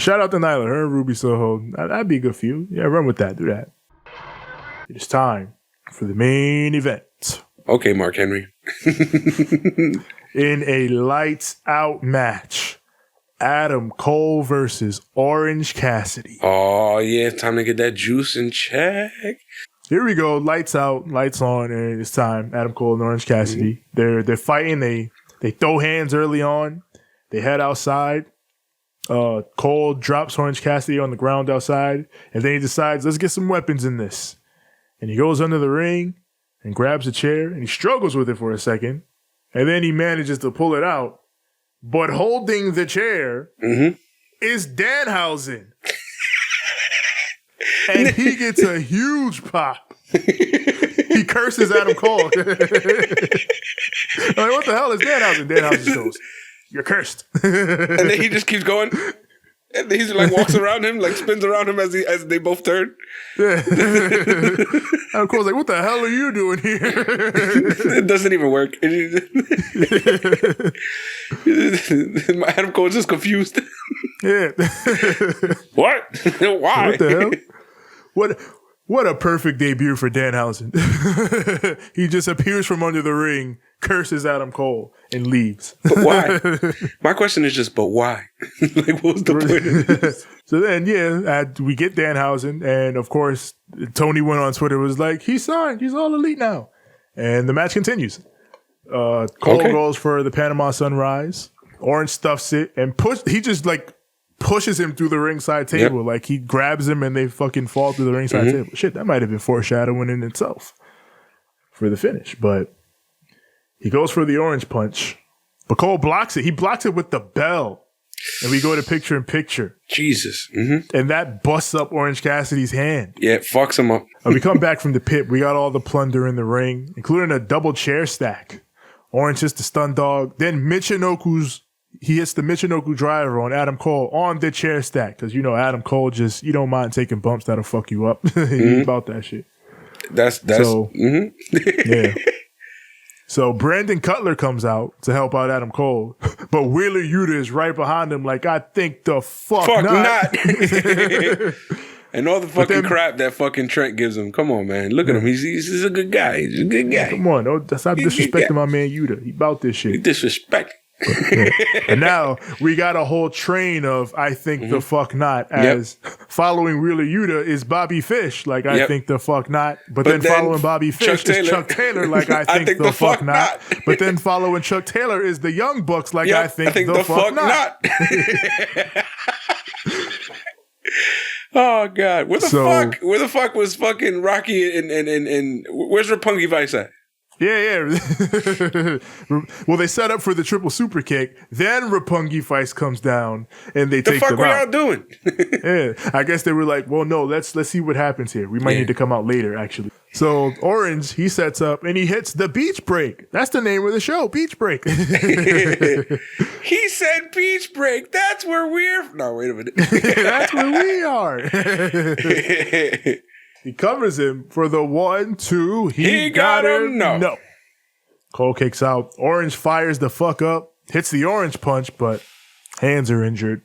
Shout out to Nyla, her and Ruby Soho. That'd be a good feud. Yeah, run with that. Do that. It's time for the main event. Okay, Mark Henry. In a lights out match Adam Cole versus Orange Cassidy. Oh, yeah. Time to get that juice in check. Here we go. Lights out, lights on, and it's time. Adam Cole and Orange Cassidy. They're fighting. They throw hands early on. They head outside. Cole drops Orange Cassidy on the ground outside, and then he decides, let's get some weapons in this. And he goes under the ring and grabs a chair, and he struggles with it for a second, and then he manages to pull it out. But holding the chair is Danhausen. And he gets a huge pop. He curses Adam Cole. I'm like, what the hell is Danhausen? Danhausen goes, you're cursed. And then he just keeps going. And then he's like walks around him, like spins around him as they both turn. Yeah. Adam Cole's like, what the hell are you doing here? It doesn't even work. Adam Cole's just confused. Yeah. What? Why? What the hell? What a perfect debut for Danhausen. He just appears from under the ring, curses Adam Cole, and leaves. But why? My question is just, but why? Like, what was the point of this? So then, we get Danhausen, and of course, Tony went on Twitter, was like, he's signed, he's all elite now. And the match continues. Cole goes for the Panama Sunrise. Orange stuffs it, and he just like pushes him through the ringside table. Yep. Like he grabs him and they fucking fall through the ringside table. Shit, that might have been foreshadowing in itself for the finish. But he goes for the orange punch. But Cole blocks it. He blocks it with the bell. And we go to picture in picture. Jesus. And that busts up Orange Cassidy's hand. Yeah, it fucks him up. And we come back from the pit. We got all the plunder in the ring, including a double chair stack. Orange hits the stun dog. Then he hits the Michinoku driver on Adam Cole on the chair stack. Because, Adam Cole you don't mind taking bumps that'll fuck you up. He's about that shit. That's so, yeah. So Brandon Cutler comes out to help out Adam Cole. But Wheeler Yuta is right behind him like, I think the fuck not. And all the fucking crap that fucking Trent gives him. Come on, man. Look at him. He's a good guy. He's a good guy. Come on. Stop disrespecting my man Yuta. He about this shit. He disrespect. And now we got a whole train of I think the fuck not, as following Wheeler Yuta is Bobby Fish, like I think the fuck not. But then following Bobby Fish is Chuck Taylor, like I think the fuck not. But then following Chuck Taylor is the Young Bucks, like I think the fuck not. Oh God. Where the fuck was fucking Rocky and where's Roppongi Vice at? Yeah. Well, they set up for the triple super kick. Then Roppongi Vice comes down and they take them out. The fuck were y'all doing? Yeah, I guess they were like, well, no, let's see what happens here. We might need to come out later, actually. So Orange, he sets up and he hits the beach break. That's the name of the show, Beach Break. He said beach break. That's where we're... No, wait a minute. That's where we are. He covers him for the 1, 2. He got him. No. Cole kicks out. Orange fires the fuck up. Hits the orange punch, but hands are injured.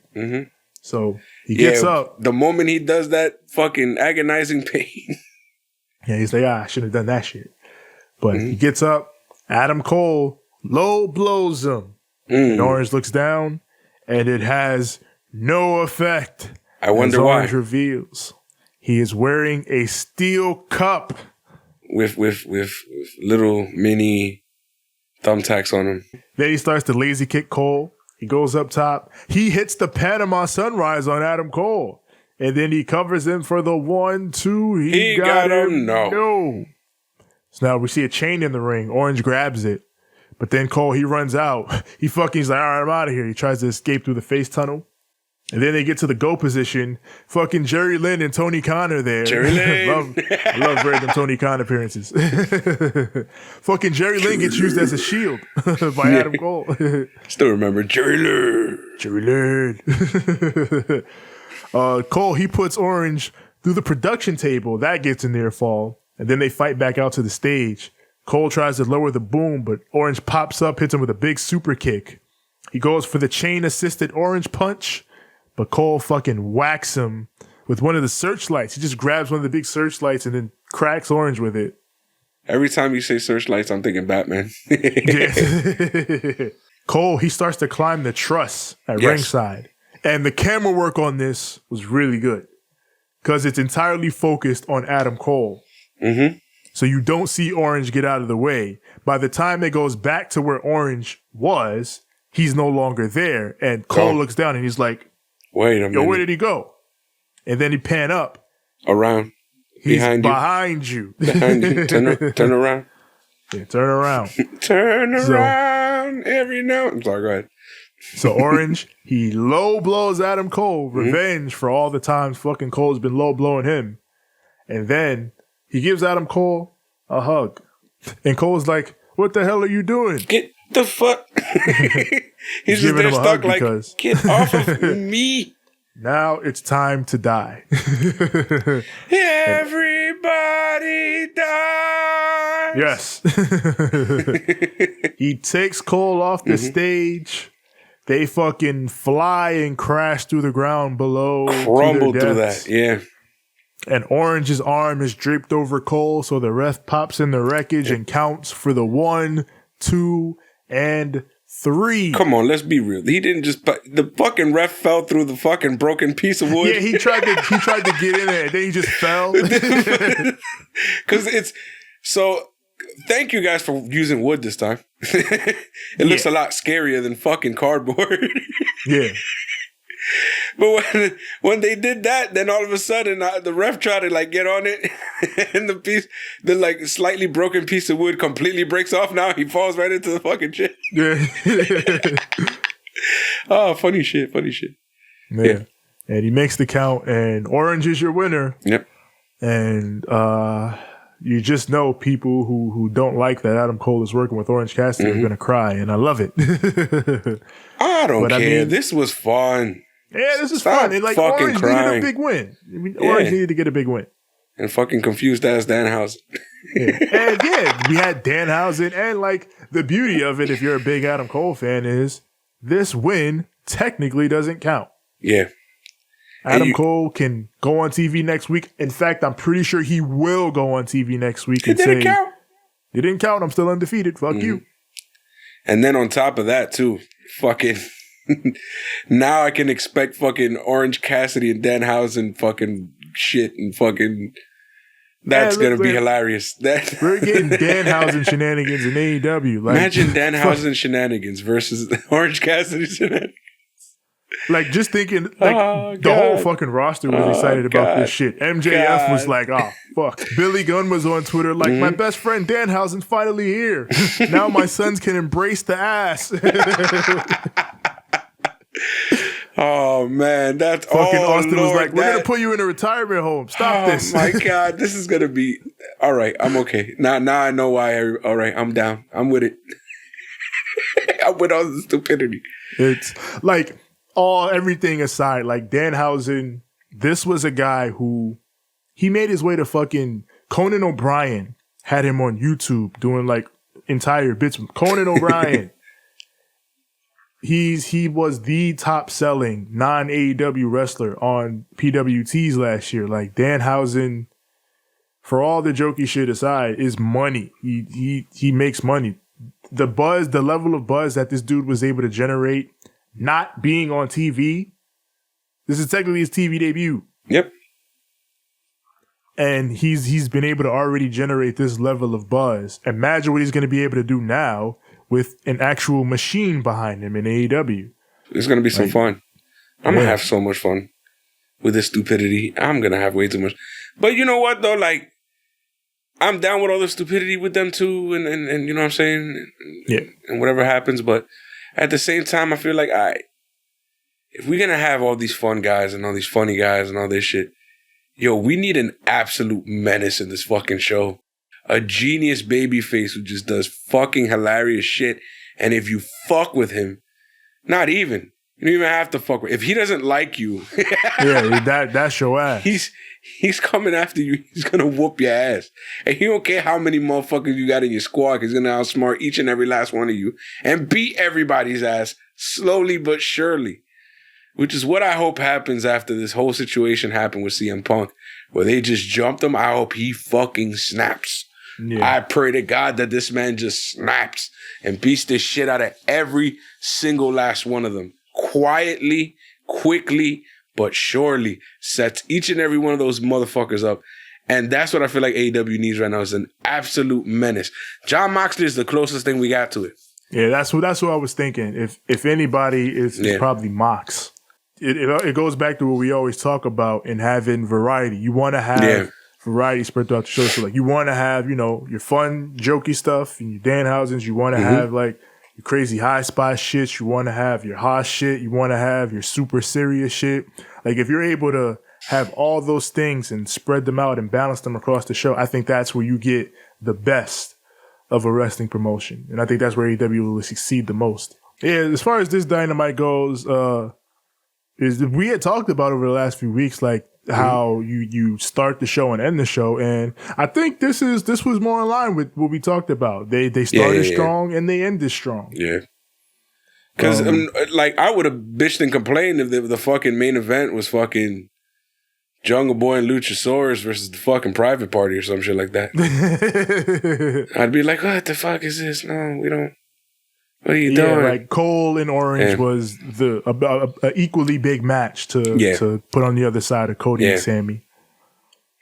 So he gets up. The moment he does that fucking agonizing pain. Yeah, he's like, I shouldn't have done that shit. But he gets up. Adam Cole low blows him. And Orange looks down, and it has no effect. I wonder why. Orange reveals he is wearing a steel cup with little mini thumbtacks on him. Then he starts to lazy kick Cole. He goes up top. He hits the Panama Sunrise on Adam Cole. And then he covers him for the 1, 2. He got him. No. So now we see a chain in the ring. Orange grabs it. But then Cole, he runs out. He's like, all right, I'm out of here. He tries to escape through the face tunnel. And then they get to the go position. Fucking Jerry Lynn and Tony Khan are there. Jerry Lynn. I love random Tony Khan appearances. Fucking Jerry Lynn gets used as a shield by Adam Cole. Still remember Jerry Lynn. Jerry Lynn. Cole, he puts Orange through the production table. That gets a near fall. And then they fight back out to the stage. Cole tries to lower the boom, but Orange pops up, hits him with a big super kick. He goes for the chain-assisted Orange punch. But Cole fucking whacks him with one of the searchlights. He just grabs one of the big searchlights and then cracks Orange with it. Every time you say searchlights, I'm thinking Batman. Cole, he starts to climb the truss at ringside. And the camera work on this was really good because it's entirely focused on Adam Cole. Mm-hmm. So you don't see Orange get out of the way. By the time it goes back to where Orange was, he's no longer there. And Cole looks down and he's like, wait a minute. Yo, where did he go? And then he pan up. Around. He's behind you. Behind you. Turn around. Yeah, turn around. Turn around every now. I'm sorry, go ahead. So Orange, he low blows Adam Cole, revenge for all the times fucking Cole's been low blowing him. And then he gives Adam Cole a hug. And Cole's like, what the hell are you doing? Get the fuck. He's just there stuck like, get off of me. Now it's time to die. Everybody dies. Yes. He takes Cole off the stage. They fucking fly and crash through the ground below. Crumble through that, yeah. And Orange's arm is draped over Cole, so the ref pops in the wreckage and counts for the 1, 2, and 3. Come on, let's be real. He didn't just the fucking ref fell through the fucking broken piece of wood. Yeah, he tried to get in there, and then he just fell. Because it's so. Thank you guys for using wood this time. It looks a lot scarier than fucking cardboard. Yeah. But when they did that, then all of a sudden the ref tried to like get on it, and the like slightly broken piece of wood completely breaks off. Now he falls right into the fucking shit. Yeah. Oh, funny shit. Yeah. And he makes the count, and Orange is your winner. Yep. And you just know people who don't like that Adam Cole is working with Orange Cassidy are going to cry, and I love it. I don't care. I mean, this was fun. Yeah, this is fun. And like Orange needed a big win. I mean, Orange needed to get a big win. And fucking confused ass Danhausen. Yeah. And yeah, we had Danhausen, and like the beauty of it, if you're a big Adam Cole fan, is this win technically doesn't count. Yeah. Adam Cole can go on TV next week. In fact, I'm pretty sure he will go on TV next week and say, "It didn't count. I'm still undefeated. Fuck you." And then on top of that, too, fucking now I can expect fucking Orange Cassidy and Danhausen fucking shit and fucking. That's gonna be hilarious. We're getting Danhausen shenanigans in AEW. Like, imagine Danhausen shenanigans versus Orange Cassidy shenanigans. Like, just thinking, like, the whole fucking roster was excited about this shit. MJF was like, oh, fuck. Billy Gunn was on Twitter like, my best friend Danhausen's finally here. Now my sons can embrace the ass. Oh, man. That's fucking Austin was like, we're going to put you in a retirement home. Stop this. Oh, my God. This is going to be... All right. I'm okay. Now I know why. All right. I'm down. I'm with it. I'm with all the stupidity. It's like... everything aside, like Danhausen, this was a guy who he made his way to fucking Conan O'Brien had him on YouTube doing like entire bits. Conan O'Brien, he was the top selling non-AEW wrestler on PWTs last year. Like Danhausen, for all the jokey shit aside, is money. He makes money. The level of buzz that this dude was able to generate. Not being on TV, this is technically his TV debut. Yep. And he's been able to already generate this level of buzz. Imagine what he's going to be able to do now with an actual machine behind him in AEW. It's going to be some fun. I'm going to have so much fun with this stupidity. I'm going to have way too much. But you know what, though? Like, I'm down with all the stupidity with them, too. And you know what I'm saying? Yeah. And whatever happens, but... At the same time, I feel like, all right, if we're going to have all these fun guys and all these funny guys and all this shit, yo, we need an absolute menace in this fucking show. A genius babyface who just does fucking hilarious shit. And if you fuck with him, not even. You don't even have to fuck with him. If he doesn't like you. Yeah, that's your ass. He's coming after you. He's going to whoop your ass. And he don't care how many motherfuckers you got in your squad. He's going to outsmart each and every last one of you. And beat everybody's ass slowly but surely. Which is what I hope happens after this whole situation happened with CM Punk. Where they just jumped him. I hope he fucking snaps. Yeah. I pray to God that this man just snaps and beats the shit out of every single last one of them. Quietly, quickly, but surely sets each and every one of those motherfuckers up. And that's what I feel like AEW needs right now, is an absolute menace. Jon Moxley is the closest thing we got to it. Yeah, that's what I was thinking. If anybody, it's probably Mox. It goes back to what we always talk about in having variety. You want to have variety spread throughout the show. So like you want to have, your fun, jokey stuff and your Danhausens. You want to have like your crazy high spot shit. You want to have your Haas shit. You want to have your super serious shit. Like if you're able to have all those things and spread them out and balance them across the show, I think that's where you get the best of a wrestling promotion. And I think that's where AEW will succeed the most. Yeah, as far as this Dynamite goes, we had talked about over the last few weeks, like how you start the show and end the show. And I think this was more in line with what we talked about. They started strong and they ended strong. Yeah. Because I would have bitched and complained if the fucking main event was fucking Jungle Boy and Luchasaurus versus the fucking Private Party or some shit like that. I'd be like, what the fuck is this? No, we don't. What are you doing? Like Cole and Orange was a equally big match to put on the other side of Cody and Sammy.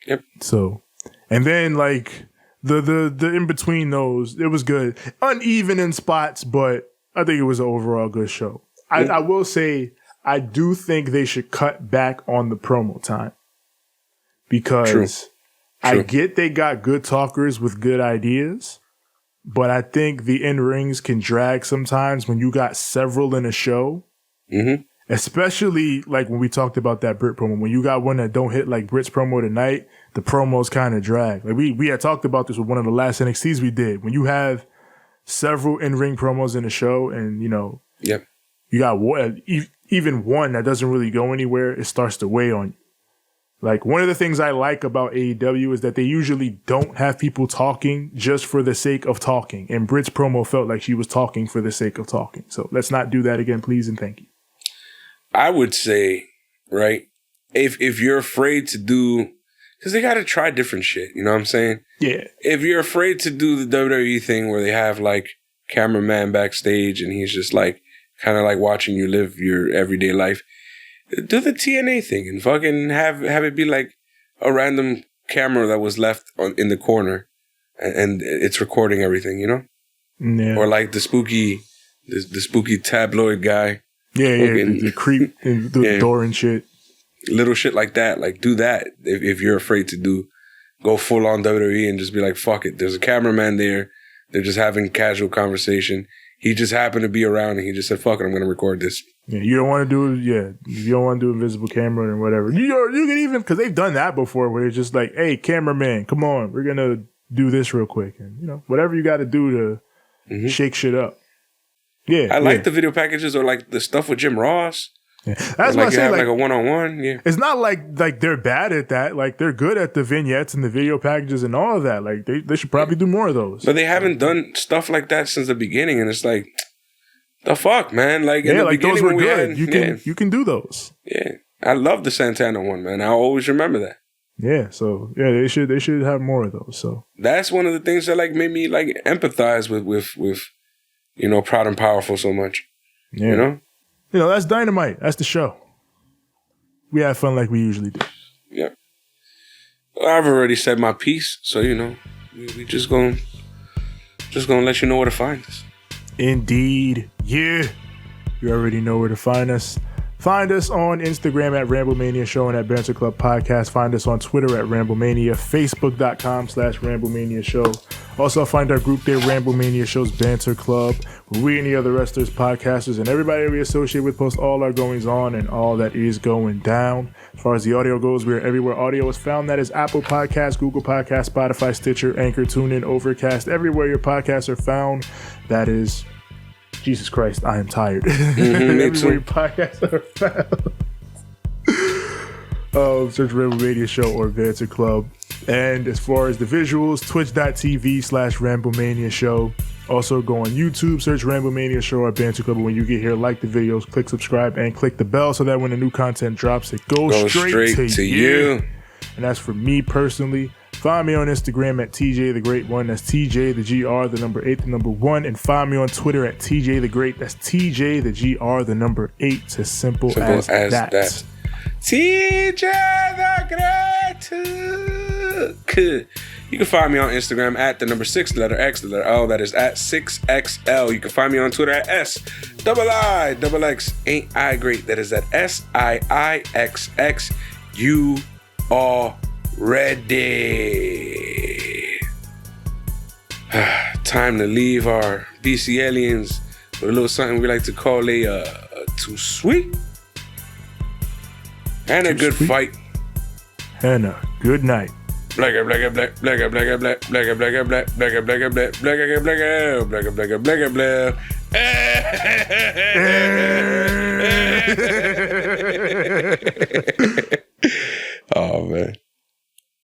Yep. So, and then like the in between those, it was good. Uneven in spots, but I think it was an overall good show. I will say, I do think they should cut back on the promo time. Because True. I get they got good talkers with good ideas, but I think the in-rings can drag sometimes when you got several in a show. Mm-hmm. Especially like when we talked about that Britt promo. When you got one that don't hit like Britt's promo tonight, the promos kind of drag. Like we had talked about this with one of the last NXTs we did. When you have several in-ring promos in a show and, you got one, even one that doesn't really go anywhere, it starts to weigh on you. Like, one of the things I like about AEW is that they usually don't have people talking just for the sake of talking. And Britt's promo felt like she was talking for the sake of talking. So let's not do that again, please, and thank you. I would say, right, if you're afraid to do, because they got to try different shit, you know what I'm saying? Yeah. If you're afraid to do the WWE thing where they have, like, cameraman backstage and he's just, like, kind of like watching you live your everyday life, do the TNA thing and fucking have it be like a random camera that was left in the corner and it's recording everything, you know? Yeah. Or like the spooky tabloid guy. Yeah, the creep in the door and shit. Little shit like that. Like, do that if you're afraid to go full on WWE and just be like, fuck it. There's a cameraman there. They're just having casual conversation. He just happened to be around and he just said, fuck it, I'm going to record this. Yeah, you don't want to do, you don't want to do invisible camera and whatever. You can even, because they've done that before where it's just like, hey, cameraman, come on, we're going to do this real quick. And, whatever you got to do to shake shit up. Yeah. I like the video packages or like the stuff with Jim Ross. Yeah. That's what I say. Like a one-on-one. Yeah. It's not like they're bad at that. Like they're good at the vignettes and the video packages and all of that. Like they should probably do more of those. But they haven't done stuff like that since the beginning. And it's like, the fuck, man? Like in the beginning, those were good. You can do those. Yeah. I love the Santana one, man. I always remember that. Yeah. So they should have more of those. So that's one of the things that like made me like empathize with Proud and Powerful so much. Yeah. That's Dynamite. That's the show. We have fun like we usually do. Yep. Well, I've already said my piece, so we just gonna let you know where to find us. Indeed. Yeah. You already know where to find us. Find us on Instagram at Ramblemania Show and at Banter Club Podcast. Find us on Twitter at Ramblemania, Facebook.com/Ramblemania Show. Also find our group there, Ramblemania Show's Banter Club, where we and the other wrestlers, podcasters, and everybody we associate with post all our goings on and all that is going down. As far as the audio goes, we are everywhere audio is found. That is Apple Podcasts, Google Podcasts, Spotify, Stitcher, Anchor, TuneIn, Overcast, everywhere your podcasts are found. That is... Jesus Christ, I am tired. Everywhere your podcasts are found. Search Ramblemania Show or Banter Club. And as far as the visuals, twitch.tv/Ramblemania Show. Also go on YouTube, search Ramblemania Show or Banter Club. When you get here, like the videos, click subscribe, and click the bell so that when the new content drops, it goes straight to you. And that's for me personally. Find me on Instagram at TJ the Great One. That's TJ the GR, the number 8, the number 1. And find me on Twitter at TJ the Great. That's TJ the GR, the number 8. It's as simple as that. TJ the Great. You can find me on Instagram at the number 6, the letter X, the letter L. That is at 6XL. You can find me on Twitter at SIIXX. Ain't I great? That is at SIIXX. You are ready. Time to leave our BC aliens with a little something we like to call a too sweet and a good fight and a good night. Black, black, black, black, black, black, black, black, black, black, black, black, black, black, black, black, black.